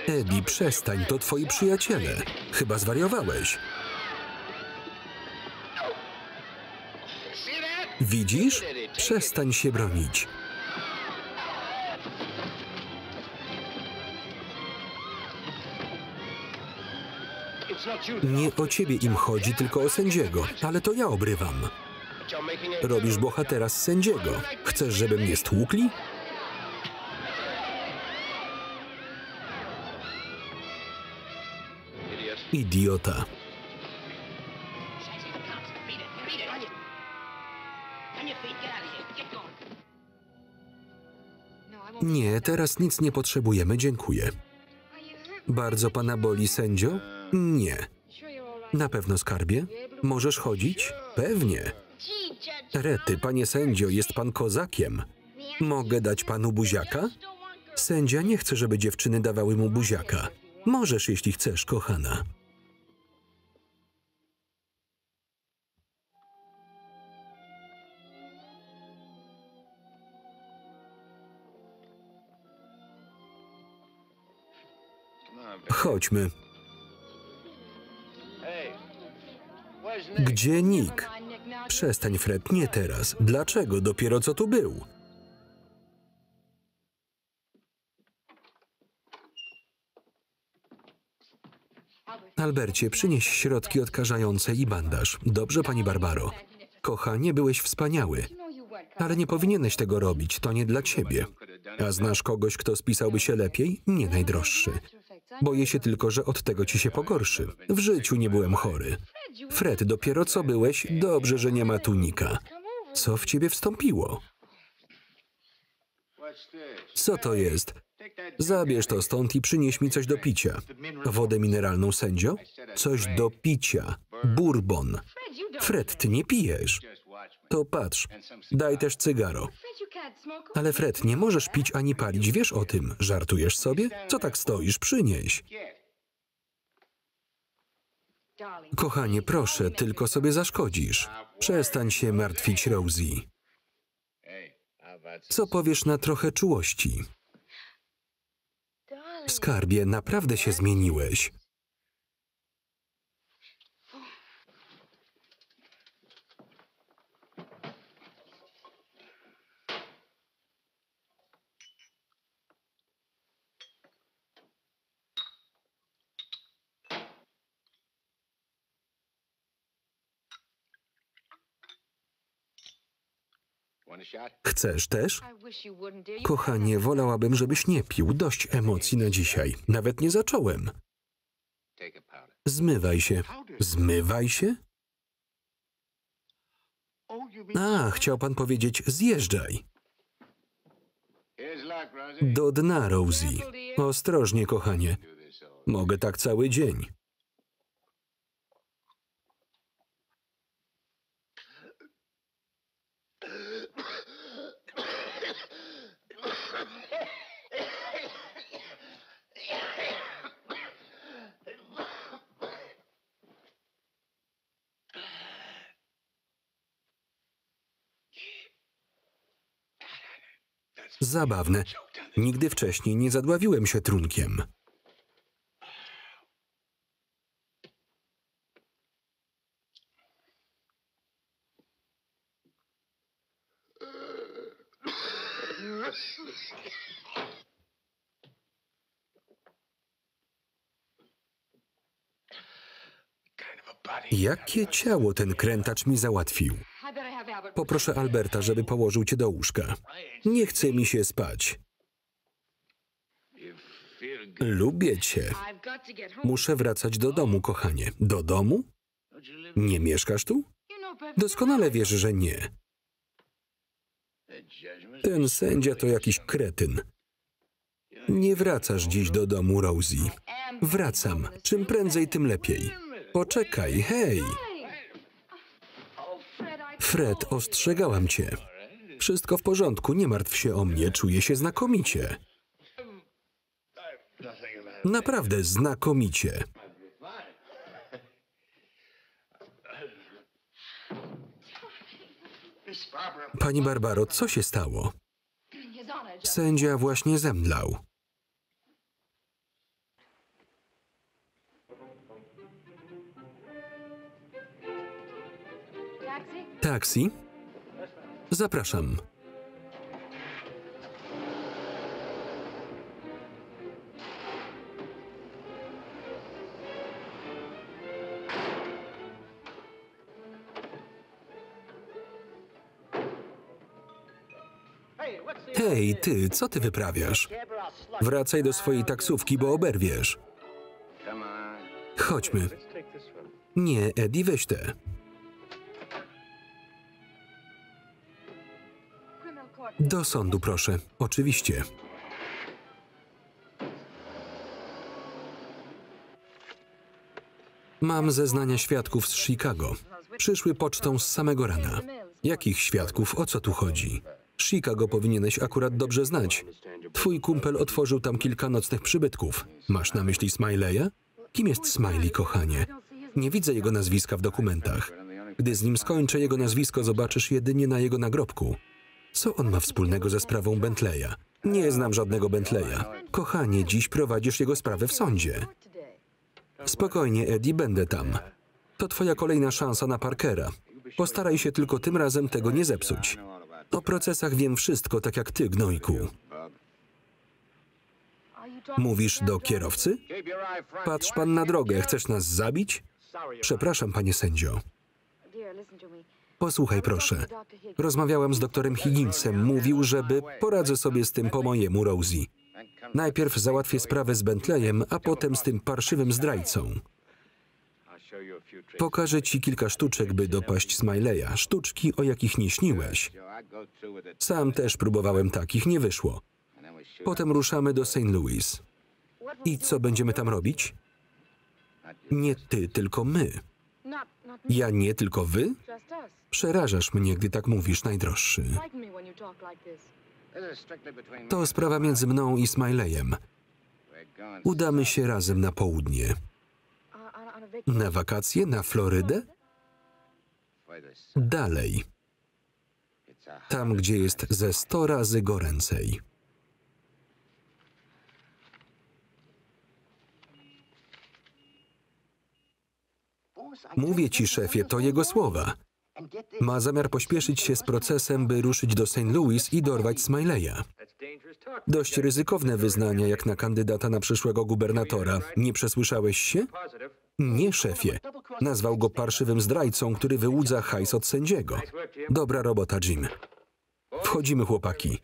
Eddie, przestań, to twoi przyjaciele. Chyba zwariowałeś. Widzisz? Przestań się bronić. Nie o ciebie im chodzi, tylko o sędziego, ale to ja obrywam. Robisz bohatera z sędziego. Chcesz, żeby mnie stłukli? Idiota. Nie, teraz nic nie potrzebujemy, dziękuję. Bardzo pana boli, sędzio? Nie. Na pewno, skarbie? Możesz chodzić? Pewnie. Rety, panie sędzio, jest pan kozakiem. Mogę dać panu buziaka? Sędzia nie chce, żeby dziewczyny dawały mu buziaka. Możesz, jeśli chcesz, kochana. Chodźmy. Gdzie Nick? Przestań, Fred, nie teraz. Dlaczego? Dopiero co tu był. Albercie, przynieś środki odkażające i bandaż. Dobrze, pani Barbaro. Kochanie, byłeś wspaniały. Ale nie powinieneś tego robić, to nie dla ciebie. A znasz kogoś, kto spisałby się lepiej? Nie, najdroższy. Boję się tylko, że od tego ci się pogorszy. W życiu nie byłem chory. Fred, dopiero co byłeś? Dobrze, że nie ma tu Nicka. Co w ciebie wstąpiło? Co to jest? Zabierz to stąd i przynieś mi coś do picia. Wodę mineralną, sędzio? Coś do picia. Bourbon. Fred, ty nie pijesz. To patrz, daj też cygaro. Ale Fred, nie możesz pić ani palić, wiesz o tym. Żartujesz sobie? Co tak stoisz? Przynieś. Kochanie, proszę, tylko sobie zaszkodzisz. Przestań się martwić, Rosie. Co powiesz na trochę czułości? Skarbie, naprawdę się zmieniłeś. Chcesz też? Kochanie, wolałabym, żebyś nie pił. Dość emocji na dzisiaj. Nawet nie zacząłem. Zmywaj się. Zmywaj się? A, chciał pan powiedzieć zjeżdżaj. Do dna, Rosie. Ostrożnie, kochanie. Mogę tak cały dzień. Zabawne. Nigdy wcześniej nie zadławiłem się trunkiem. Jakie ciało ten krętacz mi załatwił? Poproszę Alberta, żeby położył cię do łóżka. Nie chce mi się spać. Lubię cię. Muszę wracać do domu, kochanie. Do domu? Nie mieszkasz tu? Doskonale wiesz, że nie. Ten sędzia to jakiś kretyn. Nie wracasz dziś do domu, Rosie. Wracam. Czym prędzej, tym lepiej. Poczekaj, hej! Fred, ostrzegałam cię. Wszystko w porządku, nie martw się o mnie, czuję się znakomicie. Naprawdę znakomicie. Pani Barbaro, co się stało? Sędzia właśnie zemdlał. Taksi? Zapraszam. Hej, ty, co ty wyprawiasz? Wracaj do swojej taksówki, bo oberwiesz. Chodźmy. Nie, Eddie, weź tę. Do sądu, proszę. Oczywiście. Mam zeznania świadków z Chicago. Przyszły pocztą z samego rana. Jakich świadków? O co tu chodzi? Chicago powinieneś akurat dobrze znać. Twój kumpel otworzył tam kilka nocnych przybytków. Masz na myśli Smileya? Kim jest Smiley, kochanie? Nie widzę jego nazwiska w dokumentach. Gdy z nim skończę, jego nazwisko zobaczysz jedynie na jego nagrobku. Co on ma wspólnego ze sprawą Bentleya? Nie znam żadnego Bentleya. Kochanie, dziś prowadzisz jego sprawę w sądzie. Spokojnie, Eddie, będę tam. To twoja kolejna szansa na Parkera. Postaraj się tylko tym razem tego nie zepsuć. O procesach wiem wszystko, tak jak ty, gnojku. Mówisz do kierowcy? Patrz pan na drogę, chcesz nas zabić? Przepraszam, panie sędzio. Posłuchaj, proszę. Rozmawiałam z doktorem Higginsem. Mówił, żeby poradzę sobie z tym po mojemu, Rosie. Najpierw załatwię sprawę z Bentleyem, a potem z tym parszywym zdrajcą. Pokażę ci kilka sztuczek, by dopaść Smileya. Sztuczki, o jakich nie śniłeś. Sam też próbowałem takich, nie wyszło. Potem ruszamy do St. Louis. I co będziemy tam robić? Nie ty, tylko my. Ja nie, tylko wy? Przerażasz mnie, gdy tak mówisz, najdroższy. To sprawa między mną i Smileyem. Udamy się razem na południe. Na wakacje? Na Florydę? Dalej. Tam, gdzie jest ze 100 razy goręcej. Mówię ci, szefie, to jego słowa. Ma zamiar pośpieszyć się z procesem, by ruszyć do St. Louis i dorwać Smileya. Dość ryzykowne wyznania, jak na kandydata na przyszłego gubernatora. Nie przesłyszałeś się? Nie, szefie. Nazwał go parszywym zdrajcą, który wyłudza hajs od sędziego. Dobra robota, Jim. Wchodzimy, chłopaki.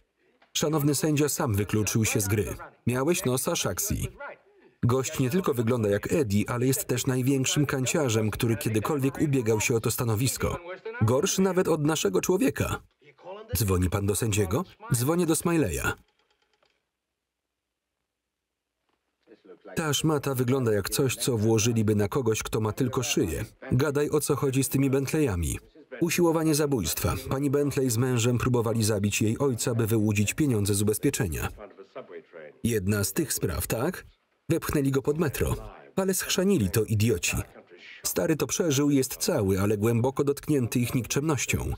Szanowny sędzia sam wykluczył się z gry. Miałeś nosa, Shaxi. Gość nie tylko wygląda jak Eddie, ale jest też największym kanciarzem, który kiedykolwiek ubiegał się o to stanowisko. Gorszy nawet od naszego człowieka. Dzwoni pan do sędziego? Dzwonię do Smileya. Ta szmata wygląda jak coś, co włożyliby na kogoś, kto ma tylko szyję. Gadaj, o co chodzi z tymi Bentleyami. Usiłowanie zabójstwa. Pani Bentley z mężem próbowali zabić jej ojca, by wyłudzić pieniądze z ubezpieczenia. Jedna z tych spraw, tak? Wepchnęli go pod metro. Ale schrzanili to idioci. Stary to przeżył i jest cały, ale głęboko dotknięty ich nikczemnością.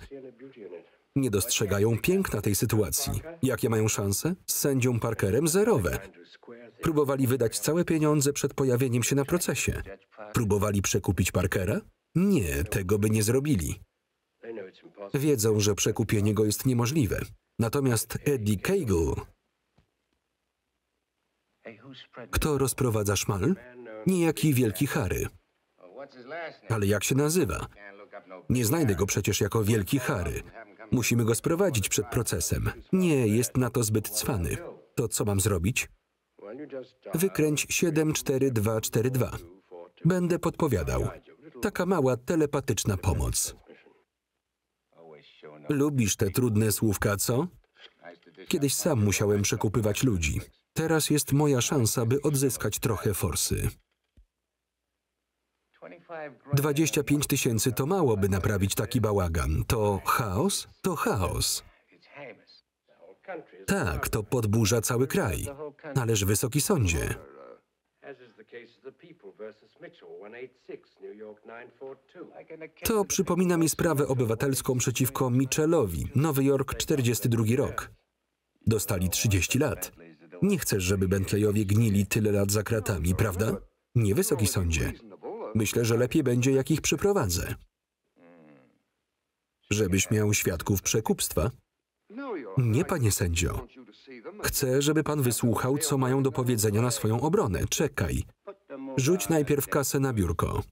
Nie dostrzegają piękna tej sytuacji. Jakie mają szanse? Z sędzią Parkerem zerowe. Próbowali wydać całe pieniądze przed pojawieniem się na procesie. Próbowali przekupić Parkera? Nie, tego by nie zrobili. Wiedzą, że przekupienie go jest niemożliwe. Natomiast Eddie Cagle... Kto rozprowadza szmal? Niejaki wielki Harry. Ale jak się nazywa? Nie znajdę go przecież jako wielki Harry. Musimy go sprowadzić przed procesem. Nie, jest na to zbyt cwany. To co mam zrobić? Wykręć 74242. Będę podpowiadał. Taka mała telepatyczna pomoc. Lubisz te trudne słówka, co? Kiedyś sam musiałem przekupywać ludzi. Teraz jest moja szansa, by odzyskać trochę forsy. 25 000 to mało, by naprawić taki bałagan. To chaos? To chaos. Tak, to podburza cały kraj. Ależ wysoki sądzie. To przypomina mi sprawę obywatelską przeciwko Mitchellowi, Nowy Jork, 42 rok. Dostali 30 lat. Nie chcesz, żeby Bentleyowie gnili tyle lat za kratami, prawda? Nie, wysoki sądzie. Myślę, że lepiej będzie, jak ich przyprowadzę. Żebyś miał świadków przekupstwa? Nie, panie sędzio. Chcę, żeby pan wysłuchał, co mają do powiedzenia na swoją obronę. Czekaj. Rzuć najpierw kasę na biurko.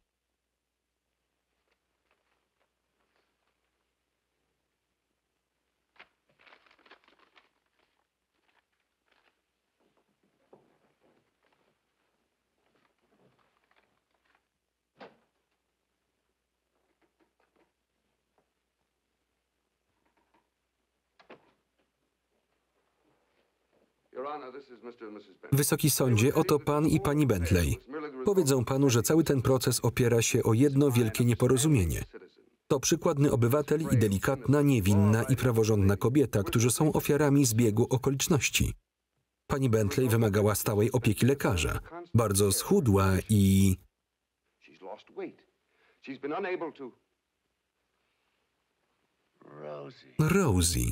Wysoki sądzie, oto pan i pani Bentley. Powiedzą panu, że cały ten proces opiera się o jedno wielkie nieporozumienie. To przykładny obywatel i delikatna, niewinna i praworządna kobieta, którzy są ofiarami zbiegu okoliczności. Pani Bentley wymagała stałej opieki lekarza. Bardzo schudła i... Rosie.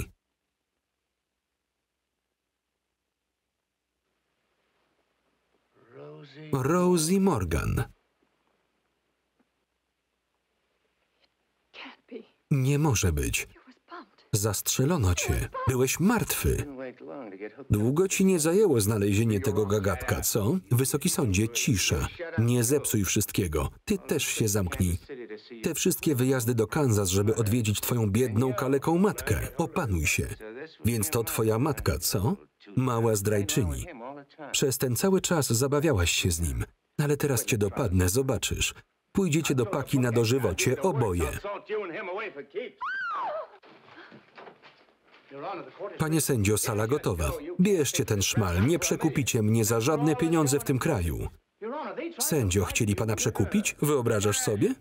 Rosie Morgan. Nie może być. Zastrzelono cię. Byłeś martwy. Długo ci nie zajęło znalezienie tego gagatka, co? Wysoki sądzie, cisza. Nie zepsuj wszystkiego. Ty też się zamknij. Te wszystkie wyjazdy do Kansas, żeby odwiedzić twoją biedną, kaleką matkę. Opanuj się. Więc to twoja matka, co? Mała zdrajczyni. Przez ten cały czas zabawiałaś się z nim. Ale teraz cię dopadnę, zobaczysz. Pójdziecie do paki na dożywocie, oboje. Panie sędzio, sala gotowa. Bierzcie ten szmal, nie przekupicie mnie za żadne pieniądze w tym kraju. Sędzio, chcieli pana przekupić? Wyobrażasz sobie?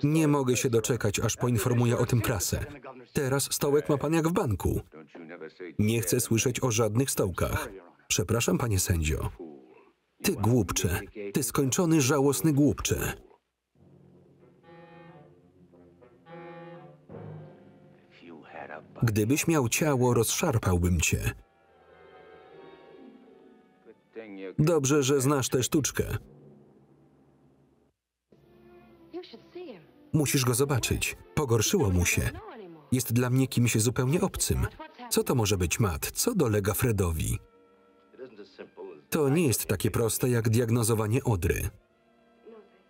Nie mogę się doczekać, aż poinformuję o tym prasę. Teraz stołek ma pan jak w banku. Nie chcę słyszeć o żadnych stołkach. Przepraszam, panie sędzio. Ty głupcze, ty skończony, żałosny głupcze. Gdybyś miał ciało, rozszarpałbym cię. Dobrze, że znasz tę sztuczkę. Musisz go zobaczyć. Pogorszyło mu się. Jest dla mnie kimś zupełnie obcym. Co to może być, Matt? Co dolega Fredowi? To nie jest takie proste jak diagnozowanie odry.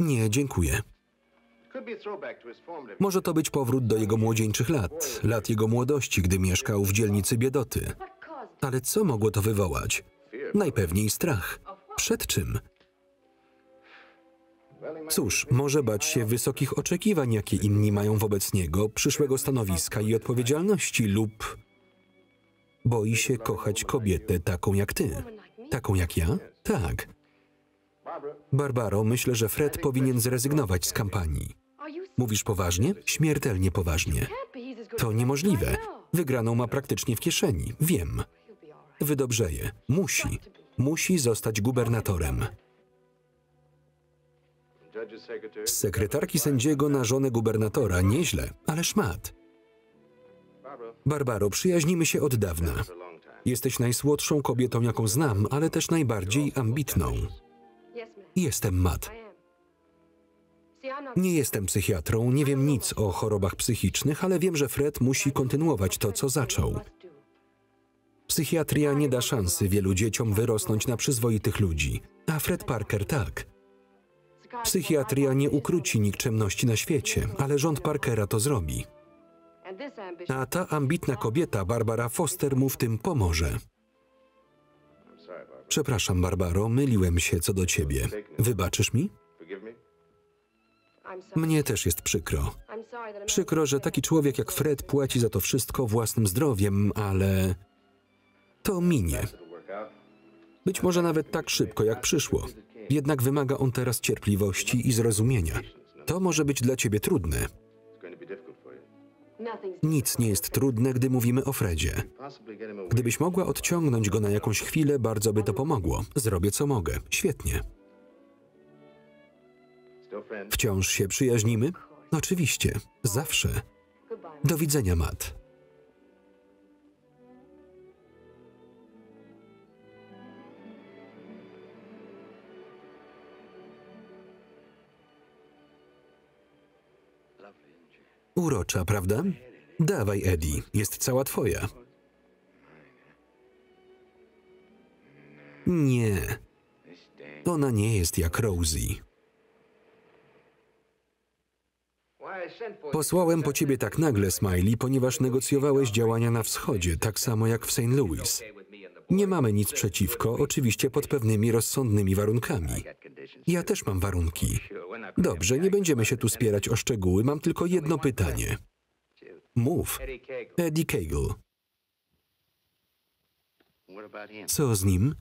Nie, dziękuję. Może to być powrót do jego młodzieńczych lat jego młodości, gdy mieszkał w dzielnicy biedoty. Ale co mogło to wywołać? Najpewniej strach. Przed czym? Cóż, może bać się wysokich oczekiwań, jakie inni mają wobec niego, przyszłego stanowiska i odpowiedzialności, lub boi się kochać kobietę taką jak ty. Taką jak ja? Tak. Barbaro, myślę, że Fred powinien zrezygnować z kampanii. Mówisz poważnie? Śmiertelnie poważnie. To niemożliwe. Wygraną ma praktycznie w kieszeni. Wiem. Wydobrzeje. Musi. Musi zostać gubernatorem. Z sekretarki sędziego na żonę gubernatora. Nieźle, ale szmat. Barbaro, przyjaźnimy się od dawna. Jesteś najsłodszą kobietą, jaką znam, ale też najbardziej ambitną. Jestem, Matt. Nie jestem psychiatrą, nie wiem nic o chorobach psychicznych, ale wiem, że Fred musi kontynuować to, co zaczął. Psychiatria nie da szansy wielu dzieciom wyrosnąć na przyzwoitych ludzi, a Fred Parker tak. Psychiatria nie ukróci nikczemności na świecie, ale rząd Parkera to zrobi. A ta ambitna kobieta, Barbara Foster, mu w tym pomoże. Przepraszam, Barbaro, myliłem się co do ciebie. Wybaczysz mi? Mnie też jest przykro. Przykro, że taki człowiek jak Fred płaci za to wszystko własnym zdrowiem, ale to minie. Być może nawet tak szybko, jak przyszło. Jednak wymaga on teraz cierpliwości i zrozumienia. To może być dla ciebie trudne. Nic nie jest trudne, gdy mówimy o Fredzie. Gdybyś mogła odciągnąć go na jakąś chwilę, bardzo by to pomogło. Zrobię co mogę. Świetnie. Wciąż się przyjaźnimy? Oczywiście. Zawsze. Do widzenia, Matt. Urocza, prawda? Dawaj, Eddie. Jest cała twoja. Nie. Ona nie jest jak Rosie. Posłałem po ciebie tak nagle, Smiley, ponieważ negocjowałeś działania na wschodzie, tak samo jak w St. Louis. Nie mamy nic przeciwko, oczywiście pod pewnymi rozsądnymi warunkami. Ja też mam warunki. Dobrze, nie będziemy się tu spierać o szczegóły, mam tylko jedno pytanie. Mów. Eddie Cagle. Co z nim?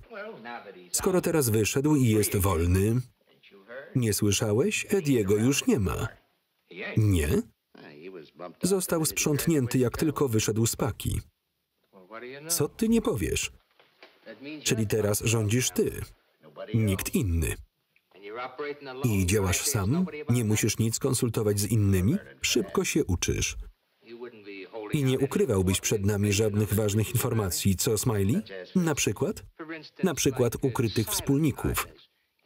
Skoro teraz wyszedł i jest wolny... Nie słyszałeś? Eddiego już nie ma. Nie? Został sprzątnięty, jak tylko wyszedł z paki. Co ty nie powiesz? Czyli teraz rządzisz ty. Nikt inny. I działasz sam? Nie musisz nic konsultować z innymi? Szybko się uczysz. I nie ukrywałbyś przed nami żadnych ważnych informacji, co, Smiley? Na przykład? Na przykład ukrytych wspólników.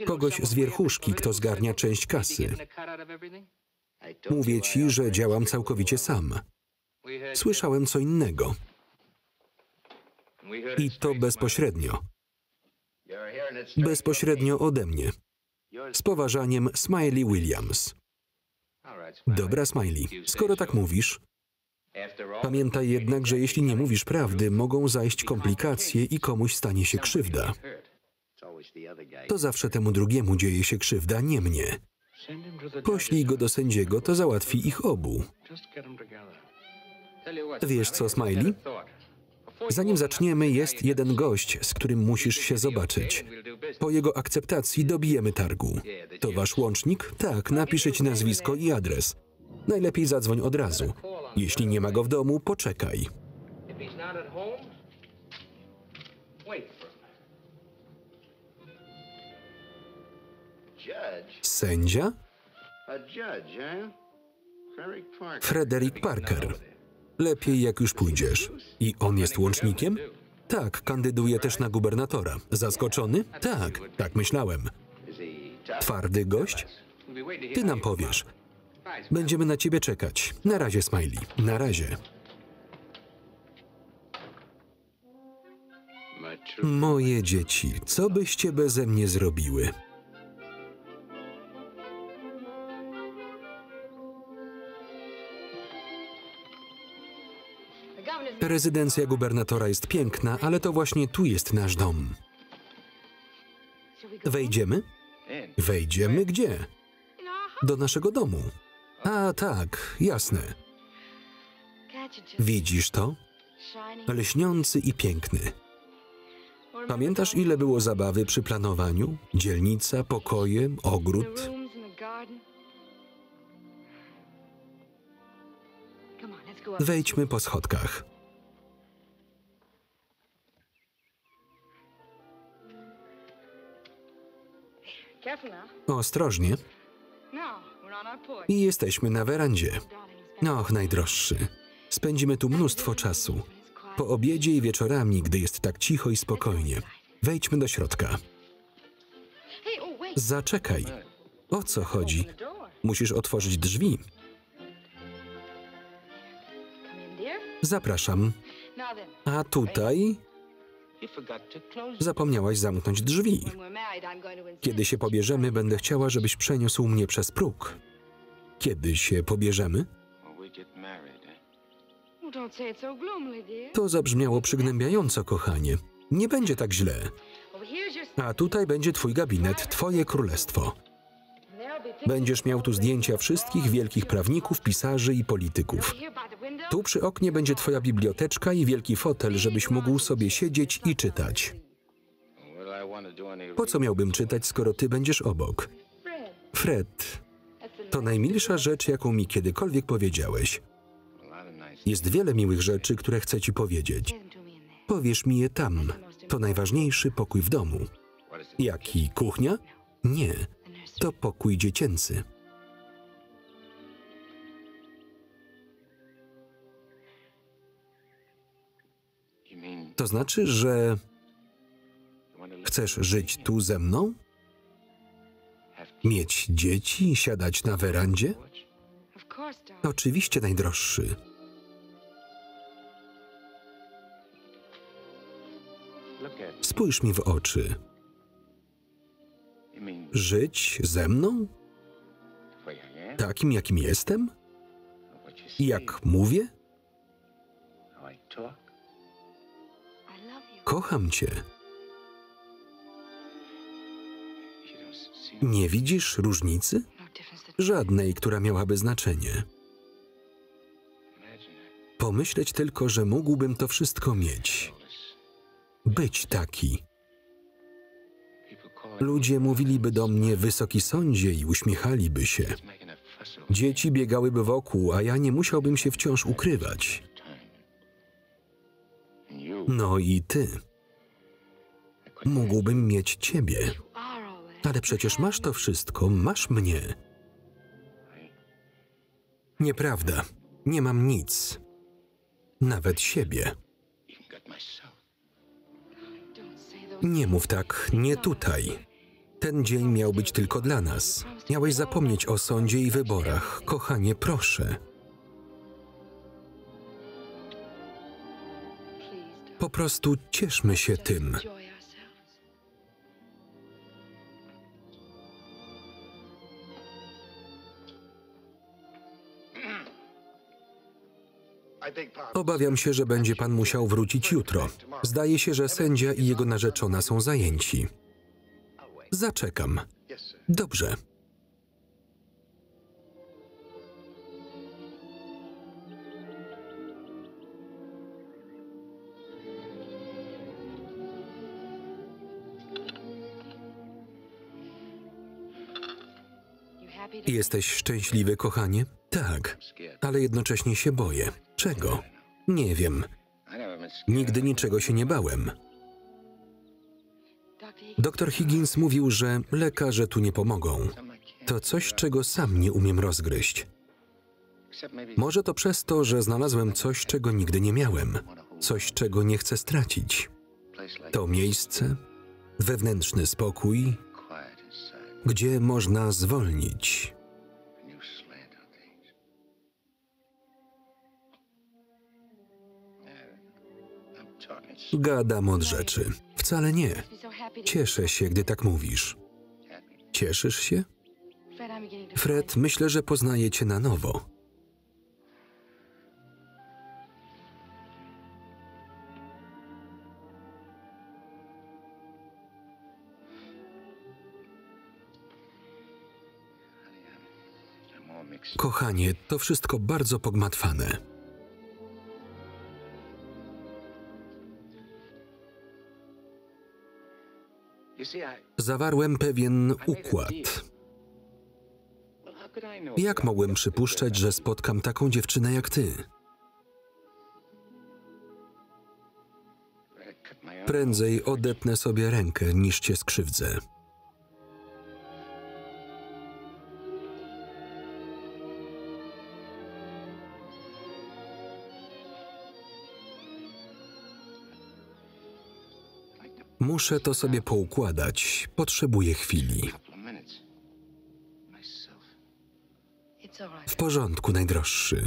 Kogoś z wierchuszki, kto zgarnia część kasy. Mówię ci, że działam całkowicie sam. Słyszałem co innego. I to bezpośrednio. Bezpośrednio ode mnie. Z poważaniem, Smiley Williams. Dobra, Smiley, skoro tak mówisz... Pamiętaj jednak, że jeśli nie mówisz prawdy, mogą zajść komplikacje i komuś stanie się krzywda. To zawsze temu drugiemu dzieje się krzywda, nie mnie. Poślij go do sędziego, to załatwi ich obu. Wiesz co, Smiley? Zanim zaczniemy, jest jeden gość, z którym musisz się zobaczyć. Po jego akceptacji dobijemy targu. To wasz łącznik? Tak, napiszę ci nazwisko i adres. Najlepiej zadzwoń od razu. Jeśli nie ma go w domu, poczekaj. Sędzia? Frederick Parker. Lepiej, jak już pójdziesz. I on jest łącznikiem? Tak, kandyduje też na gubernatora. Zaskoczony? Tak, tak myślałem. Twardy gość? Ty nam powiesz. Będziemy na ciebie czekać. Na razie, Smiley. Na razie. Moje dzieci, co byście beze mnie zrobiły? Rezydencja gubernatora jest piękna, ale to właśnie tu jest nasz dom. Wejdziemy? Wejdziemy gdzie? Do naszego domu. A tak, jasne. Widzisz to? Lśniący i piękny. Pamiętasz, ile było zabawy przy planowaniu? Dzielnica, pokoje, ogród. Wejdźmy po schodkach. Ostrożnie. I jesteśmy na werandzie. Och, najdroższy. Spędzimy tu mnóstwo czasu. Po obiedzie i wieczorami, gdy jest tak cicho i spokojnie. Wejdźmy do środka. Zaczekaj. O co chodzi? Musisz otworzyć drzwi. Zapraszam. A tutaj Zapomniałaś zamknąć drzwi. Kiedy się pobierzemy, będę chciała, żebyś przeniósł mnie przez próg. Kiedy się pobierzemy? To zabrzmiało przygnębiająco, kochanie. Nie będzie tak źle. A tutaj będzie twój gabinet, twoje królestwo. Będziesz miał tu zdjęcia wszystkich wielkich prawników, pisarzy i polityków. Tu przy oknie będzie twoja biblioteczka i wielki fotel, żebyś mógł sobie siedzieć i czytać. Po co miałbym czytać, skoro ty będziesz obok? Fred, to najmilsza rzecz, jaką mi kiedykolwiek powiedziałeś. Jest wiele miłych rzeczy, które chcę ci powiedzieć. Powiesz mi je tam. To najważniejszy pokój w domu. Jaki? Kuchnia? Nie. To pokój dziecięcy. To znaczy, że chcesz żyć tu ze mną? Mieć dzieci, siadać na werandzie? Oczywiście, najdroższy. Spójrz mi w oczy. Żyć ze mną? Takim, jakim jestem? Jak mówię? Kocham cię. Nie widzisz różnicy? Żadnej, która miałaby znaczenie. Pomyśleć tylko, że mógłbym to wszystko mieć. Być taki. Ludzie mówiliby do mnie wysoki sądzie i uśmiechaliby się. Dzieci biegałyby wokół, a ja nie musiałbym się wciąż ukrywać. No i ty. Mógłbym mieć ciebie. Ale przecież masz to wszystko, masz mnie. Nieprawda. Nie mam nic. Nawet siebie. Nie mów tak, nie tutaj. Ten dzień miał być tylko dla nas. Miałeś zapomnieć o sądzie i wyborach. Kochanie, proszę. Po prostu cieszmy się tym. Obawiam się, że będzie pan musiał wrócić jutro. Zdaje się, że sędzia i jego narzeczona są zajęci. Zaczekam. Dobrze. Jesteś szczęśliwy, kochanie? Tak, ale jednocześnie się boję. Czego? Nie wiem. Nigdy niczego się nie bałem. Doktor Higgins mówił, że lekarze tu nie pomogą. To coś, czego sam nie umiem rozgryźć. Może to przez to, że znalazłem coś, czego nigdy nie miałem. Coś, czego nie chcę stracić. To miejsce, wewnętrzny spokój, gdzie można zwolnić. Gadam od rzeczy. Wcale nie. Cieszę się, gdy tak mówisz. Cieszysz się? Fred, myślę, że poznaję cię na nowo. Kochanie, to wszystko bardzo pogmatwane. Zawarłem pewien układ. Jak mogłem przypuszczać, że spotkam taką dziewczynę jak ty? Prędzej odetnę sobie rękę, niż cię skrzywdzę. Muszę to sobie poukładać. Potrzebuję chwili. W porządku, najdroższy.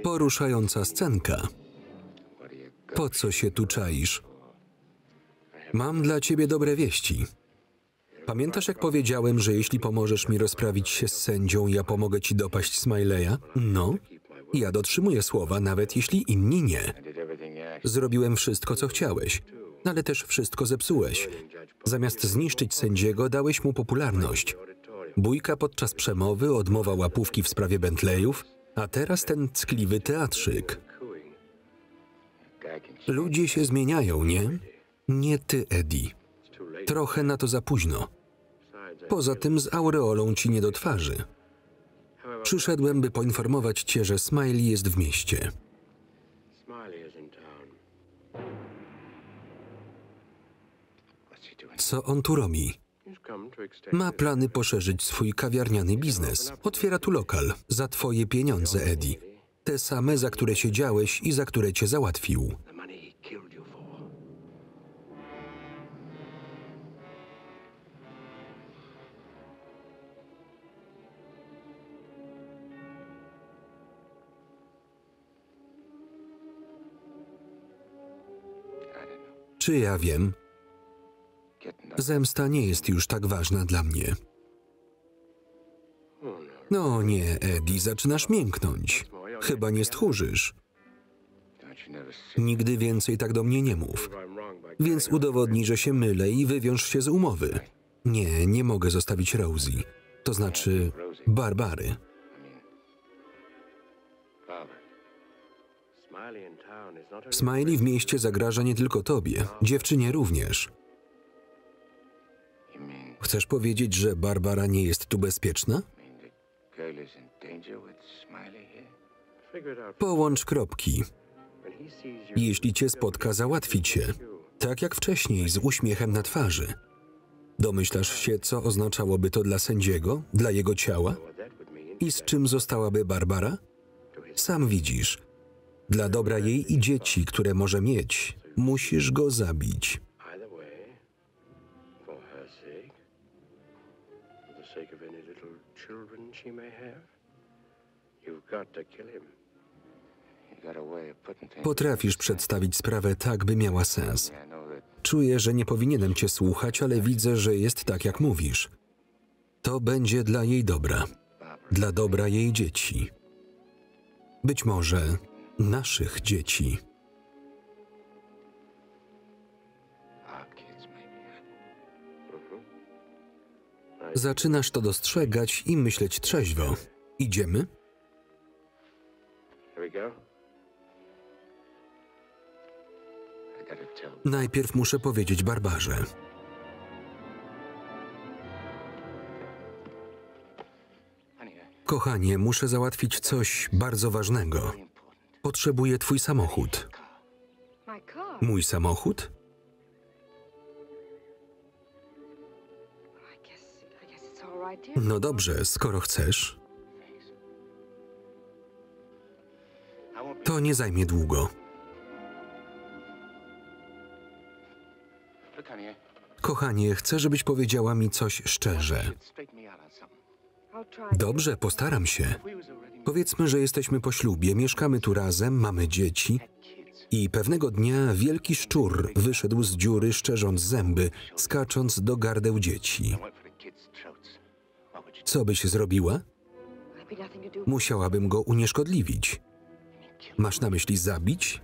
Poruszająca scenka. Po co się tu czaisz? Mam dla ciebie dobre wieści. Pamiętasz, jak powiedziałem, że jeśli pomożesz mi rozprawić się z sędzią, ja pomogę ci dopaść Smiley'a? No, ja dotrzymuję słowa, nawet jeśli inni nie. Zrobiłem wszystko, co chciałeś, ale też wszystko zepsułeś. Zamiast zniszczyć sędziego, dałeś mu popularność. Bójka podczas przemowy, odmowa łapówki w sprawie Bentleyów, a teraz ten ckliwy teatrzyk. Ludzie się zmieniają, nie? Nie ty, Eddie. Trochę na to za późno. Poza tym z aureolą ci nie do twarzy. Przyszedłem, by poinformować cię, że Smiley jest w mieście. Co on tu robi? Ma plany poszerzyć swój kawiarniany biznes. Otwiera tu lokal. Za twoje pieniądze, Eddie. Te same, za które siedziałeś i za które cię załatwił. Czy ja wiem? Zemsta nie jest już tak ważna dla mnie. No nie, Eddie, zaczynasz mięknąć. Chyba nie stchórzysz. Nigdy więcej tak do mnie nie mów. Więc udowodnij, że się mylę i wywiąż się z umowy. Nie, nie mogę zostawić Rosie. To znaczy Barbary. Smiley w mieście zagraża nie tylko tobie, dziewczynie również. Chcesz powiedzieć, że Barbara nie jest tu bezpieczna? Połącz kropki. Jeśli cię spotka, załatwi cię. Tak jak wcześniej, z uśmiechem na twarzy. Domyślasz się, co oznaczałoby to dla sędziego, dla jego ciała? I z czym zostałaby Barbara? Sam widzisz. Dla dobra jej i dzieci, które może mieć, musisz go zabić. Potrafisz przedstawić sprawę tak, by miała sens. Czuję, że nie powinienem cię słuchać, ale widzę, że jest tak, jak mówisz. To będzie dla jej dobra. Dla dobra jej dzieci. Być może naszych dzieci. Zaczynasz to dostrzegać i myśleć trzeźwo. Idziemy? Najpierw muszę powiedzieć Barbarze. Kochanie, muszę załatwić coś bardzo ważnego. Potrzebuję twój samochód. Mój samochód? No dobrze, skoro chcesz. To nie zajmie długo. Kochanie, chcę, żebyś powiedziała mi coś szczerze. Dobrze, postaram się. Powiedzmy, że jesteśmy po ślubie, mieszkamy tu razem, mamy dzieci i pewnego dnia wielki szczur wyszedł z dziury, szczerząc zęby, skacząc do gardeł dzieci. Co byś zrobiła? Musiałabym go unieszkodliwić. Masz na myśli zabić?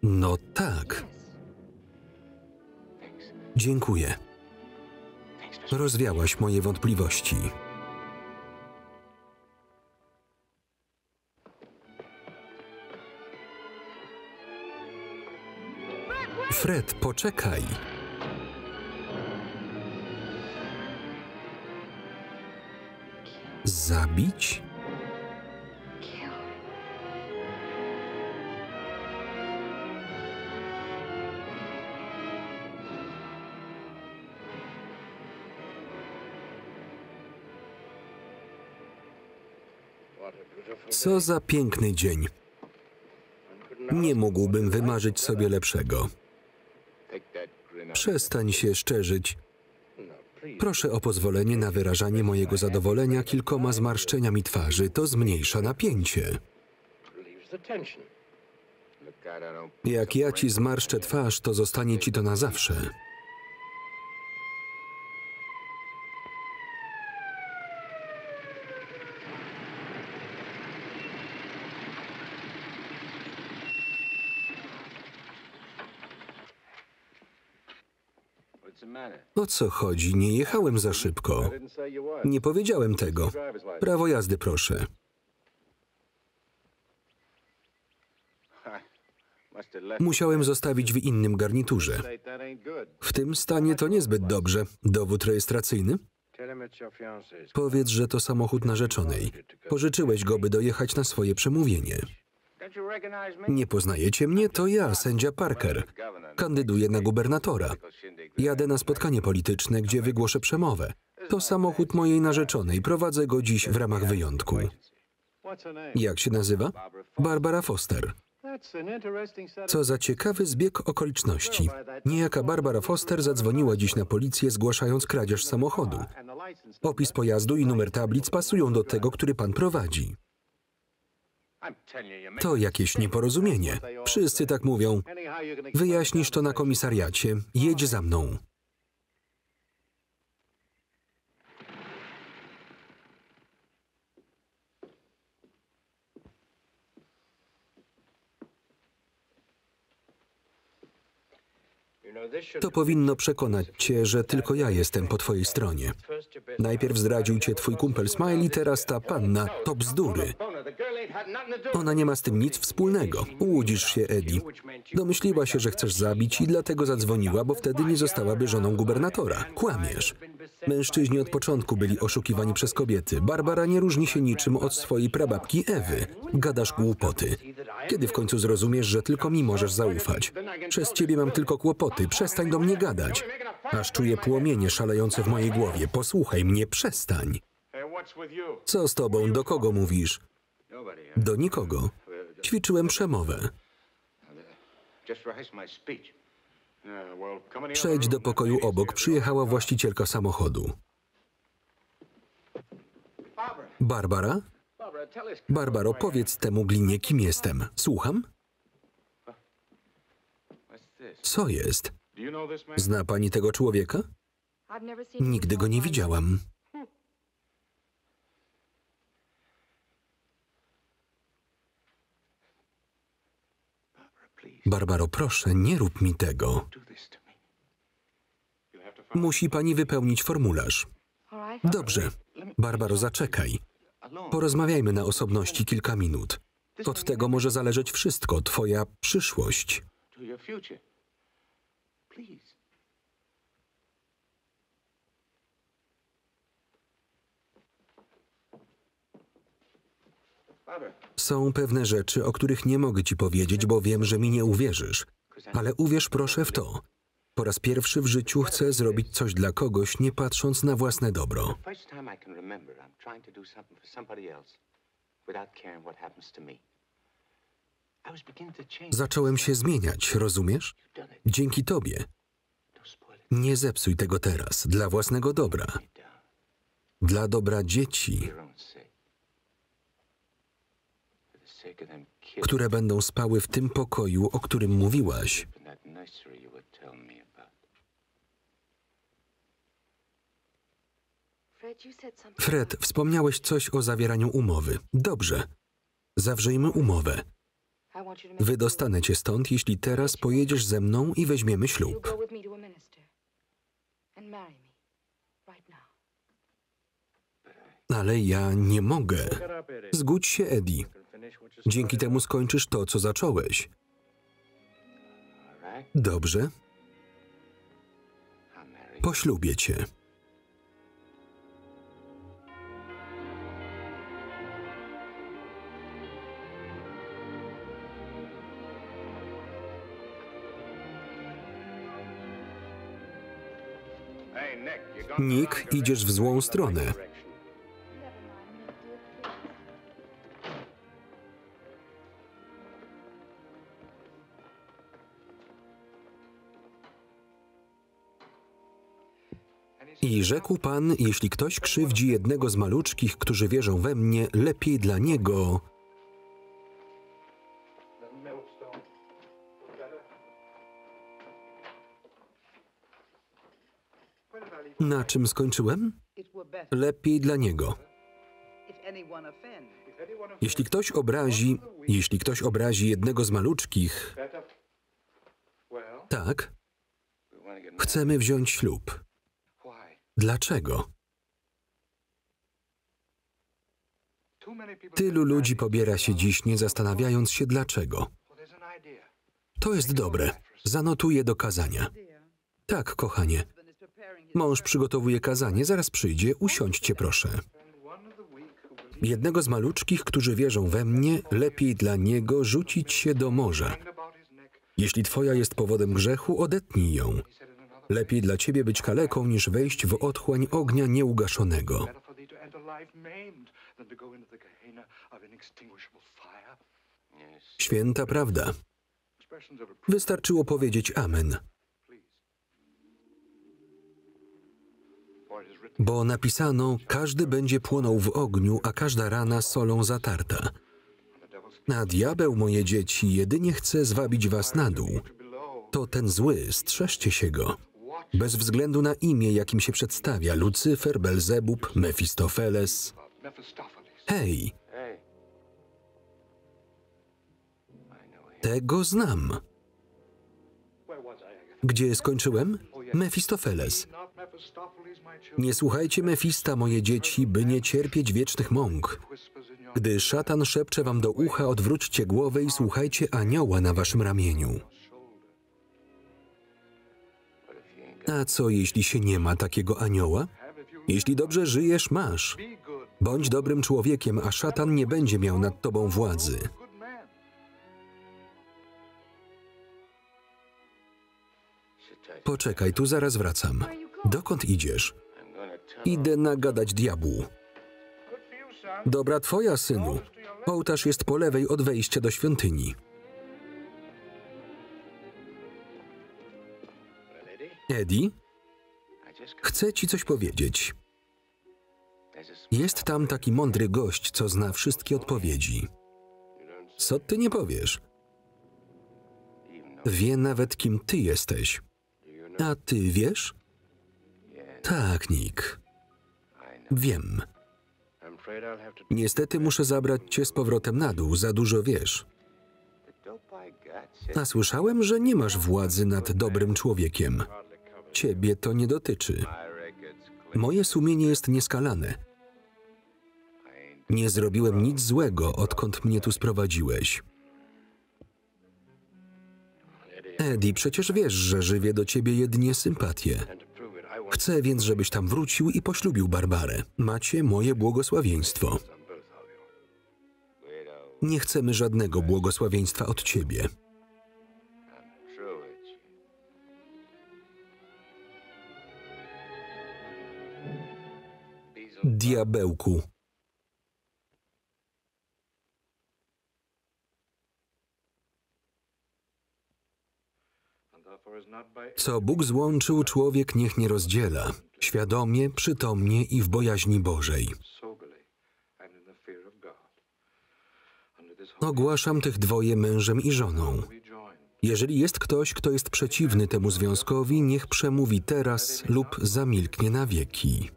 No tak. Dziękuję. Rozwiałaś moje wątpliwości. Fred, poczekaj. Zabić? Co za piękny dzień. Nie mógłbym wymarzyć sobie lepszego. Przestań się szczerzyć. Proszę o pozwolenie na wyrażanie mojego zadowolenia kilkoma zmarszczeniami twarzy. To zmniejsza napięcie. Jak ja ci zmarszczę twarz, to zostanie ci to na zawsze. O co chodzi? Nie jechałem za szybko. Nie powiedziałem tego. Prawo jazdy, proszę. Musiałem zostawić w innym garniturze. W tym stanie to niezbyt dobrze. Dowód rejestracyjny? Powiedz, że to samochód narzeczonej. Pożyczyłeś go, by dojechać na swoje przemówienie. Nie poznajecie mnie? To ja, sędzia Parker. Kandyduję na gubernatora. Jadę na spotkanie polityczne, gdzie wygłoszę przemowę. To samochód mojej narzeczonej. Prowadzę go dziś w ramach wyjątku. Jak się nazywa? Barbara Foster. Co za ciekawy zbieg okoliczności. Niejaka Barbara Foster zadzwoniła dziś na policję, zgłaszając kradzież samochodu. Opis pojazdu i numer tablic pasują do tego, który pan prowadzi. To jakieś nieporozumienie. Wszyscy tak mówią. Wyjaśnisz to na komisariacie. Jedź za mną. To powinno przekonać cię, że tylko ja jestem po twojej stronie. Najpierw zdradził cię twój kumpel Smiley, teraz ta panna. To bzdury. Ona nie ma z tym nic wspólnego. Łudzisz się, Eddie. Domyśliła się, że chcesz zabić i dlatego zadzwoniła, bo wtedy nie zostałaby żoną gubernatora. Kłamiesz. Mężczyźni od początku byli oszukiwani przez kobiety. Barbara nie różni się niczym od swojej prababki Ewy. Gadasz głupoty. Kiedy w końcu zrozumiesz, że tylko mi możesz zaufać? Przez ciebie mam tylko kłopoty. Przestań do mnie gadać. Aż czuję płomienie szalejące w mojej głowie. Posłuchaj mnie, przestań. Co z tobą? Do kogo mówisz? Do nikogo. Ćwiczyłem przemowę. Przejdź do pokoju obok. Przyjechała właścicielka samochodu. Barbara? Barbaro, powiedz temu glinie, kim jestem. Słucham? Co jest? Zna pani tego człowieka? Nigdy go nie widziałam. Barbaro, proszę, nie rób mi tego. Musi pani wypełnić formularz. Dobrze. Barbaro, zaczekaj. Porozmawiajmy na osobności kilka minut. Od tego może zależeć wszystko, twoja przyszłość. Są pewne rzeczy, o których nie mogę ci powiedzieć, bo wiem, że mi nie uwierzysz. Ale uwierz proszę w to. Po raz pierwszy w życiu chcę zrobić coś dla kogoś, nie patrząc na własne dobro. Zacząłem się zmieniać, rozumiesz? Dzięki tobie. Nie zepsuj tego teraz, dla własnego dobra. Dla dobra dzieci, które będą spały w tym pokoju, o którym mówiłaś. Fred, wspomniałeś coś o zawieraniu umowy. Dobrze. Zawrzyjmy umowę. Wydostanę cię stąd, jeśli teraz pojedziesz ze mną i weźmiemy ślub. Ale ja nie mogę. Zgódź się, Eddie. Dzięki temu skończysz to, co zacząłeś. Dobrze? Poślubię cię. Nick, idziesz w złą stronę. I rzekł Pan, jeśli ktoś krzywdzi jednego z maluczkich, którzy wierzą we mnie, lepiej dla niego. Na czym skończyłem? Lepiej dla niego. Jeśli ktoś obrazi jednego z maluczkich, tak, chcemy wziąć ślub. Dlaczego? Tylu ludzi pobiera się dziś, nie zastanawiając się dlaczego. To jest dobre. Zanotuję do kazania. Tak, kochanie. Mąż przygotowuje kazanie, zaraz przyjdzie, usiądźcie proszę. Jednego z maluczkich, którzy wierzą we mnie, lepiej dla niego rzucić się do morza. Jeśli twoja jest powodem grzechu, odetnij ją. Lepiej dla ciebie być kaleką, niż wejść w otchłań ognia nieugaszonego. Święta prawda. Wystarczyło powiedzieć amen. Bo napisano, każdy będzie płonął w ogniu, a każda rana solą zatarta. A diabeł, moje dzieci, jedynie chce zwabić was na dół. To ten zły, strzeżcie się go. Bez względu na imię, jakim się przedstawia, Lucyfer, Belzebub, Mefistofeles. Hej! Tego znam. Gdzie skończyłem? Mefistofeles. Nie słuchajcie Mefista, moje dzieci, by nie cierpieć wiecznych mąk. Gdy szatan szepcze wam do ucha, odwróćcie głowę i słuchajcie anioła na waszym ramieniu. A co, jeśli się nie ma takiego anioła? Jeśli dobrze żyjesz, masz. Bądź dobrym człowiekiem, a szatan nie będzie miał nad tobą władzy. Poczekaj, tu zaraz wracam. Dokąd idziesz? Idę nagadać diabłu. Dobra twoja, synu. Ołtarz jest po lewej od wejścia do świątyni. Eddie? Chcę ci coś powiedzieć. Jest tam taki mądry gość, co zna wszystkie odpowiedzi. Co ty nie powiesz? Wie nawet, kim ty jesteś. A ty wiesz? Tak, Nick. Wiem. Niestety muszę zabrać cię z powrotem na dół, za dużo wiesz. A słyszałem, że nie masz władzy nad dobrym człowiekiem. Ciebie to nie dotyczy. Moje sumienie jest nieskalane. Nie zrobiłem nic złego, odkąd mnie tu sprowadziłeś. Eddie, przecież wiesz, że żywię do ciebie jedynie sympatię. Chcę więc, żebyś tam wrócił i poślubił Barbarę. Macie moje błogosławieństwo. Nie chcemy żadnego błogosławieństwa od ciebie. Diabełku. Co Bóg złączył, człowiek niech nie rozdziela. Świadomie, przytomnie i w bojaźni Bożej. Ogłaszam tych dwoje mężem i żoną. Jeżeli jest ktoś, kto jest przeciwny temu związkowi, niech przemówi teraz lub zamilknie na wieki.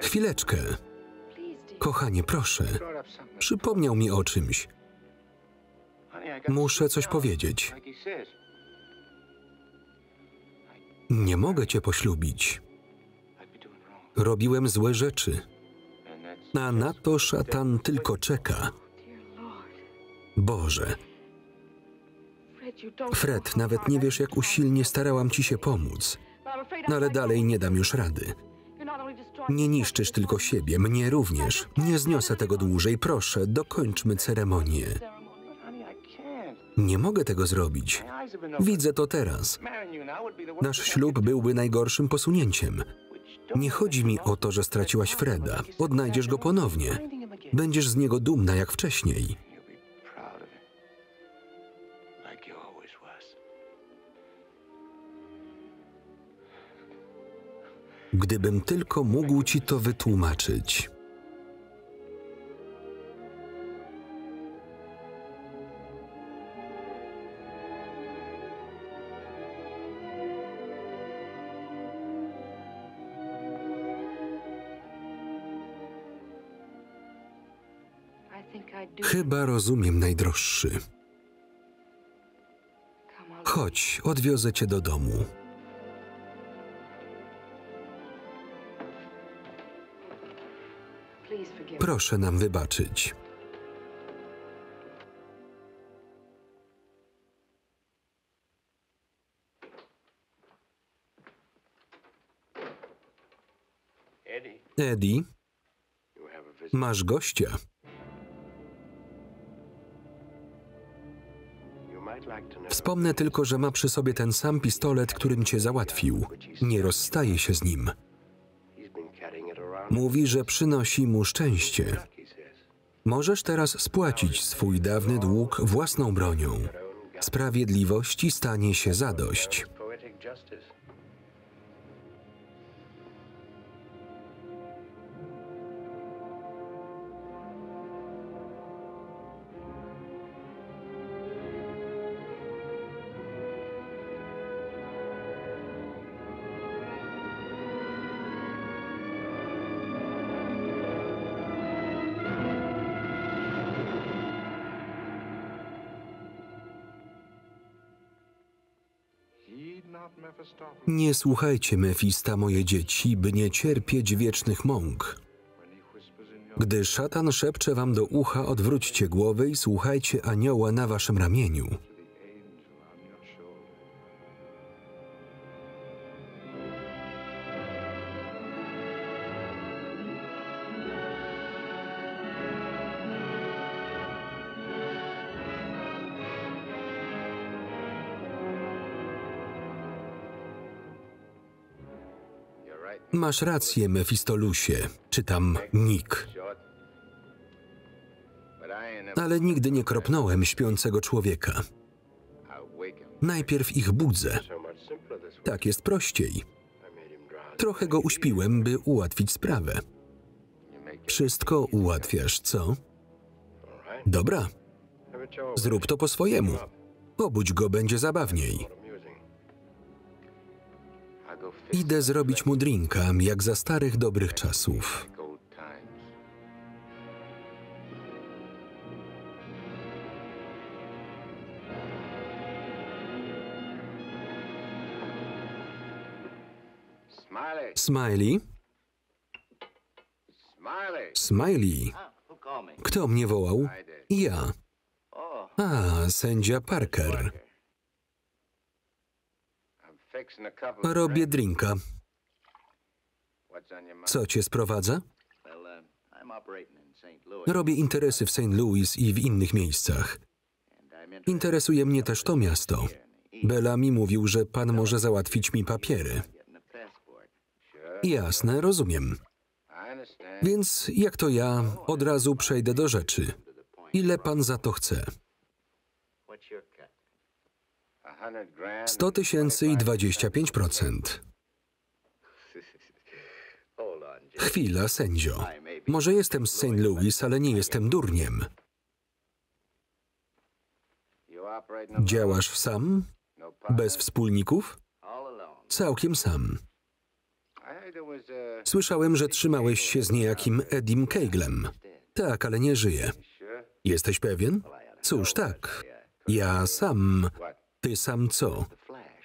Chwileczkę. Kochanie, proszę. Przypomniał mi o czymś. Muszę coś powiedzieć. Nie mogę cię poślubić. Robiłem złe rzeczy. A na to szatan tylko czeka. Boże. Fred, nawet nie wiesz, jak usilnie starałam ci się pomóc. No ale dalej nie dam już rady. Nie niszczysz tylko siebie, mnie również. Nie zniosę tego dłużej. Proszę, dokończmy ceremonię. Nie mogę tego zrobić. Widzę to teraz. Nasz ślub byłby najgorszym posunięciem. Nie chodzi mi o to, że straciłaś Freda. Odnajdziesz go ponownie. Będziesz z niego dumna jak wcześniej. Gdybym tylko mógł ci to wytłumaczyć. Chyba rozumiem, najdroższy. Chodź, odwiozę cię do domu. Proszę nam wybaczyć. Eddie, masz gościa. Wspomnę tylko, że ma przy sobie ten sam pistolet, którym cię załatwił. Nie rozstaje się z nim. Mówi, że przynosi mu szczęście. Możesz teraz spłacić swój dawny dług własną bronią. Sprawiedliwości stanie się zadość. Nie słuchajcie Mefista, moje dzieci, by nie cierpieć wiecznych mąk. Gdy szatan szepcze wam do ucha, odwróćcie głowę i słuchajcie anioła na waszym ramieniu. Masz rację, Mefistolusie, czytam Nick. Ale nigdy nie kropnąłem śpiącego człowieka. Najpierw ich budzę. Tak jest prościej. Trochę go uśpiłem, by ułatwić sprawę. Wszystko ułatwiasz, co? Dobra. Zrób to po swojemu. Obudź go, będzie zabawniej. Idę zrobić mu drinka, jak za starych dobrych czasów. Smiley? Smiley? Kto mnie wołał? Ja. A, sędzia Parker. Robię drinka. Co cię sprowadza? Robię interesy w St. Louis i w innych miejscach. Interesuje mnie też to miasto. Bellamy mówił, że pan może załatwić mi papiery. Jasne, rozumiem. Więc jak to ja, od razu przejdę do rzeczy. Ile pan za to chce? 100 000 i 25%. Chwila, sędzio. Może jestem z St. Louis, ale nie jestem durniem. Działasz sam? Bez wspólników? Całkiem sam. Słyszałem, że trzymałeś się z niejakim Edim Keiglem. Tak, ale nie żyje. Jesteś pewien? Cóż, tak. Ja sam... Ty sam co?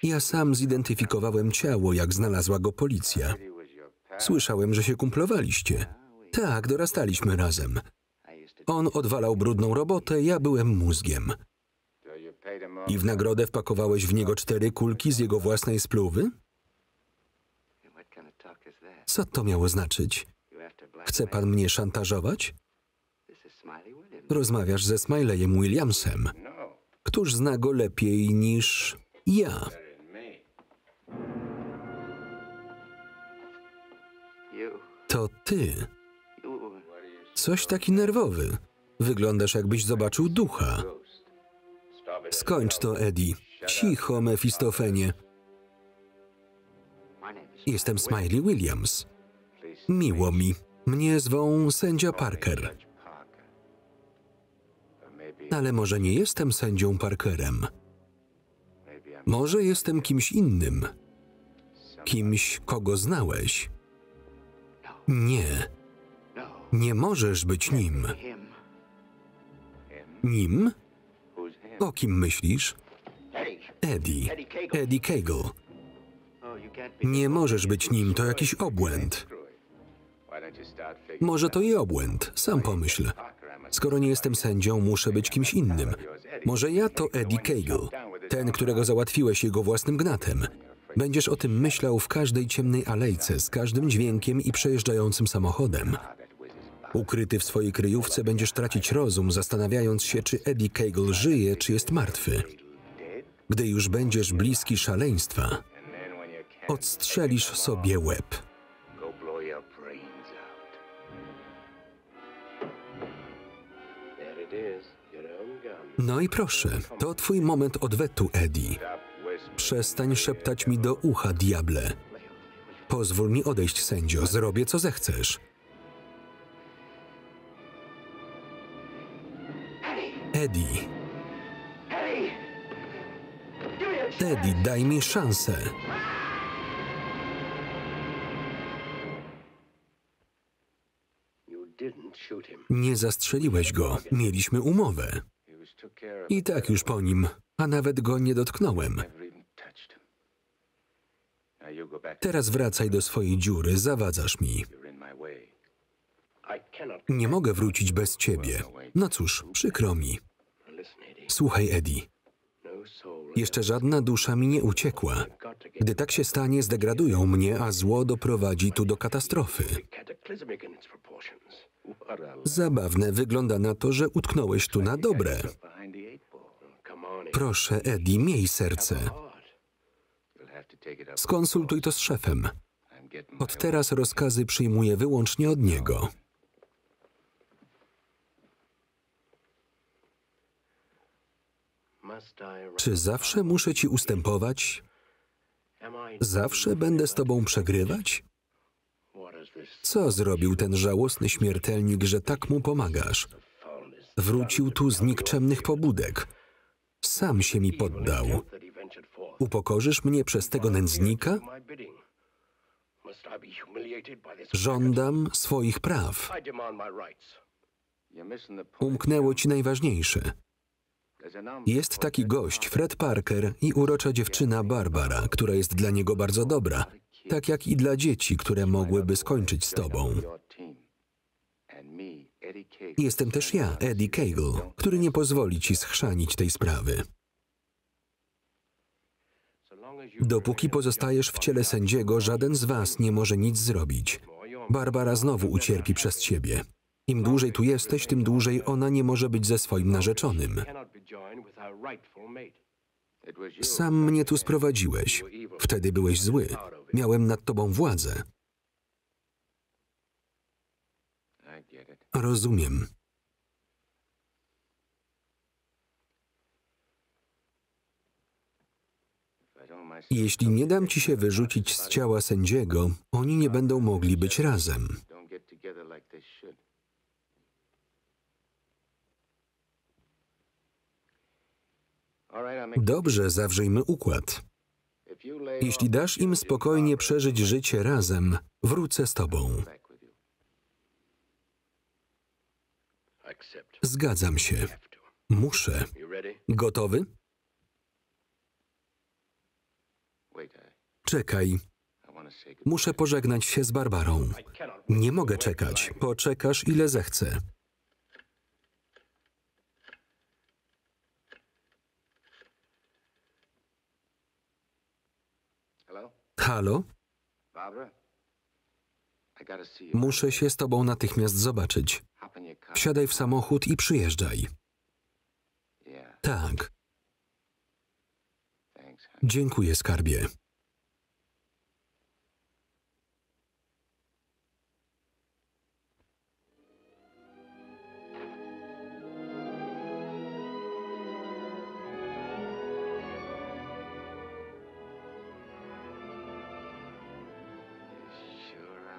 Ja sam zidentyfikowałem ciało, jak znalazła go policja. Słyszałem, że się kumplowaliście. Tak, dorastaliśmy razem. On odwalał brudną robotę, ja byłem mózgiem. I w nagrodę wpakowałeś w niego 4 kulki z jego własnej spluwy? Co to miało znaczyć? Chce pan mnie szantażować? Rozmawiasz ze Smileyem Williamsem. Któż zna go lepiej niż ja? To ty. Coś taki nerwowy. Wyglądasz, jakbyś zobaczył ducha. Skończ to, Eddie. Cicho, Mefistofenie. Jestem Smiley Williams. Miło mi. Mnie zwą sędzia Parker. Ale może nie jestem sędzią Parkerem. Może jestem kimś innym. Kimś, kogo znałeś. Nie. Nie możesz być nim. Nim? O kim myślisz? Eddie. Eddie Cagle. Nie możesz być nim, to jakiś obłęd. Może to i obłęd, sam pomyśl. Skoro nie jestem sędzią, muszę być kimś innym. Może ja to Eddie Cagle, ten, którego załatwiłeś jego własnym gnatem. Będziesz o tym myślał w każdej ciemnej alejce, z każdym dźwiękiem i przejeżdżającym samochodem. Ukryty w swojej kryjówce będziesz tracić rozum, zastanawiając się, czy Eddie Cagle żyje, czy jest martwy. Gdy już będziesz bliski szaleństwa, odstrzelisz sobie łeb. No i proszę, to twój moment odwetu, Eddie. Przestań szeptać mi do ucha, diable. Pozwól mi odejść, sędzio, zrobię, co zechcesz. Eddie. Eddie, daj mi szansę. Nie zastrzeliłeś go. Mieliśmy umowę. I tak już po nim, a nawet go nie dotknąłem. Teraz wracaj do swojej dziury, zawadzasz mi. Nie mogę wrócić bez ciebie. No cóż, przykro mi. Słuchaj, Eddie. Jeszcze żadna dusza mi nie uciekła. Gdy tak się stanie, zdegradują mnie, a zło doprowadzi tu do katastrofy. Zabawne, wygląda na to, że utknąłeś tu na dobre. Proszę, Eddie, miej serce. Skonsultuj to z szefem. Od teraz rozkazy przyjmuję wyłącznie od niego. Czy zawsze muszę ci ustępować? Zawsze będę z tobą przegrywać? Co zrobił ten żałosny śmiertelnik, że tak mu pomagasz? Wrócił tu z nikczemnych pobudek. Sam się mi poddał. Upokorzysz mnie przez tego nędznika? Żądam swoich praw. Umknęło ci najważniejsze. Jest taki gość, Fred Parker, i urocza dziewczyna Barbara, która jest dla niego bardzo dobra, tak jak i dla dzieci, które mogłyby skończyć z tobą. Jestem też ja, Eddie Cagle, który nie pozwoli ci schrzanić tej sprawy. Dopóki pozostajesz w ciele sędziego, żaden z was nie może nic zrobić. Barbara znowu ucierpi przez ciebie. Im dłużej tu jesteś, tym dłużej ona nie może być ze swoim narzeczonym. Sam mnie tu sprowadziłeś. Wtedy byłeś zły. Miałem nad tobą władzę. Rozumiem. Jeśli nie dam ci się wyrzucić z ciała sędziego, oni nie będą mogli być razem. Dobrze, zawrzyjmy układ. Jeśli dasz im spokojnie przeżyć życie razem, wrócę z tobą. Zgadzam się. Muszę. Gotowy? Czekaj. Muszę pożegnać się z Barbarą. Nie mogę czekać. Poczekasz, ile zechcę. Halo? Muszę się z tobą natychmiast zobaczyć. Wsiadaj w samochód i przyjeżdżaj. Tak. Dziękuję, skarbie.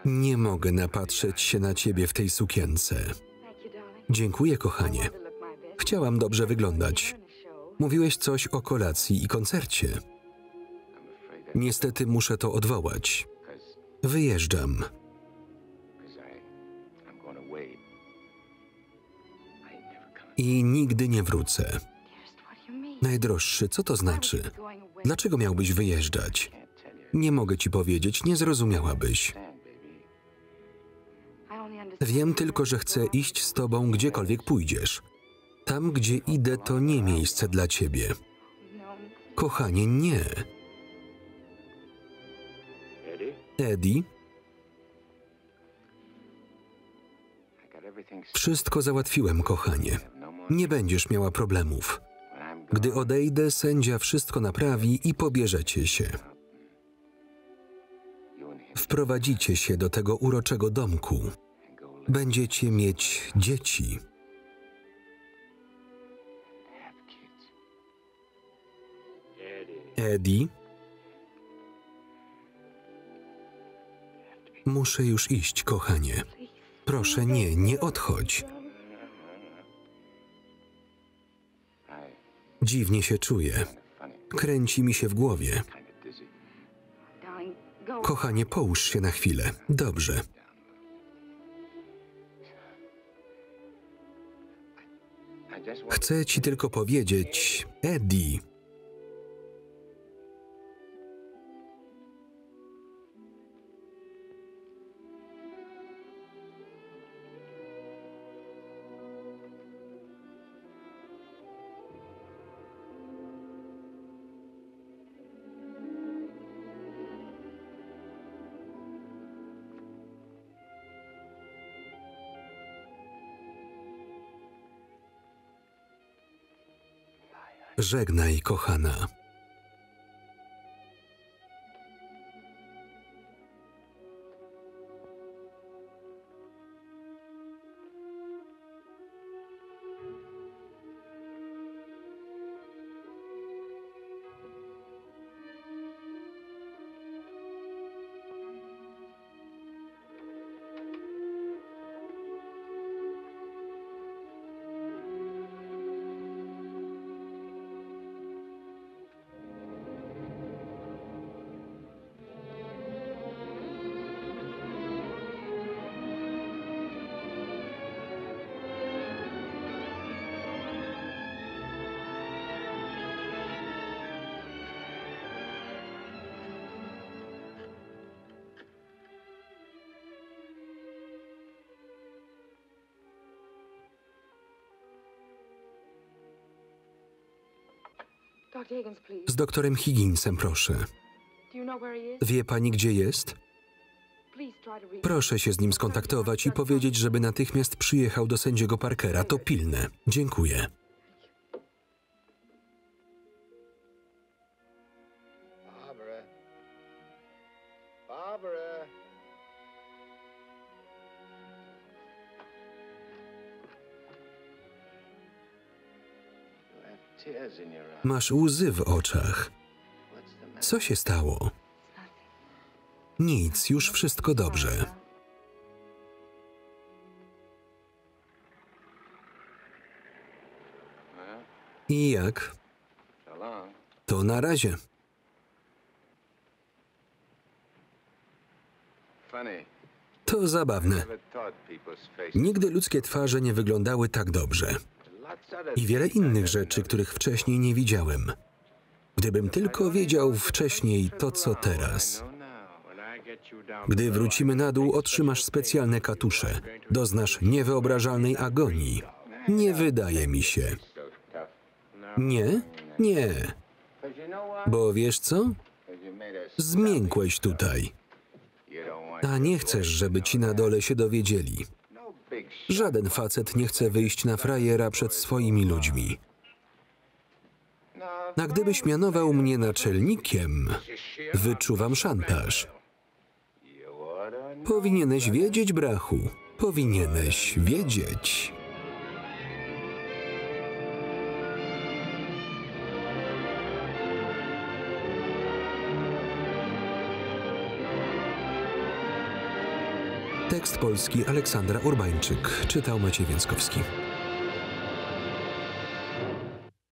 Nie mogę napatrzeć się na ciebie w tej sukience. Dziękuję, kochanie. Chciałam dobrze wyglądać. Mówiłeś coś o kolacji i koncercie. Niestety muszę to odwołać. Wyjeżdżam. I nigdy nie wrócę. Najdroższy, co to znaczy? Dlaczego miałbyś wyjeżdżać? Nie mogę ci powiedzieć, nie zrozumiałabyś. Wiem tylko, że chcę iść z tobą gdziekolwiek pójdziesz. Tam, gdzie idę, to nie miejsce dla ciebie. Kochanie, nie. Eddie? Wszystko załatwiłem, kochanie. Nie będziesz miała problemów. Gdy odejdę, sędzia wszystko naprawi i pobierzecie się. Wprowadzicie się do tego uroczego domku. Będziecie mieć dzieci. Eddie? Muszę już iść, kochanie. Proszę, nie odchodź. Dziwnie się czuję. Kręci mi się w głowie. Kochanie, połóż się na chwilę. Dobrze. Chcę ci tylko powiedzieć, Eddie. Żegnaj, kochana. Z doktorem Higginsem, proszę. Wie pani, gdzie jest? Proszę się z nim skontaktować i powiedzieć, żeby natychmiast przyjechał do sędziego Parkera. To pilne. Dziękuję. Masz łzy w oczach. Co się stało? Nic, już wszystko dobrze. I jak? To na razie. To zabawne. Nigdy ludzkie twarze nie wyglądały tak dobrze. I wiele innych rzeczy, których wcześniej nie widziałem. Gdybym tylko wiedział wcześniej to, co teraz. Gdy wrócimy na dół, otrzymasz specjalne katusze. Doznasz niewyobrażalnej agonii. Nie wydaje mi się. Nie? Nie. Bo wiesz co? Zmiękłeś tutaj. A nie chcesz, żeby ci na dole się dowiedzieli. Żaden facet nie chce wyjść na frajera przed swoimi ludźmi. A gdybyś mianował mnie naczelnikiem, wyczuwam szantaż. Powinieneś wiedzieć, brachu. Powinieneś wiedzieć. Tekst polski Aleksandra Urbańczyk. Czytał Maciej Więckowski.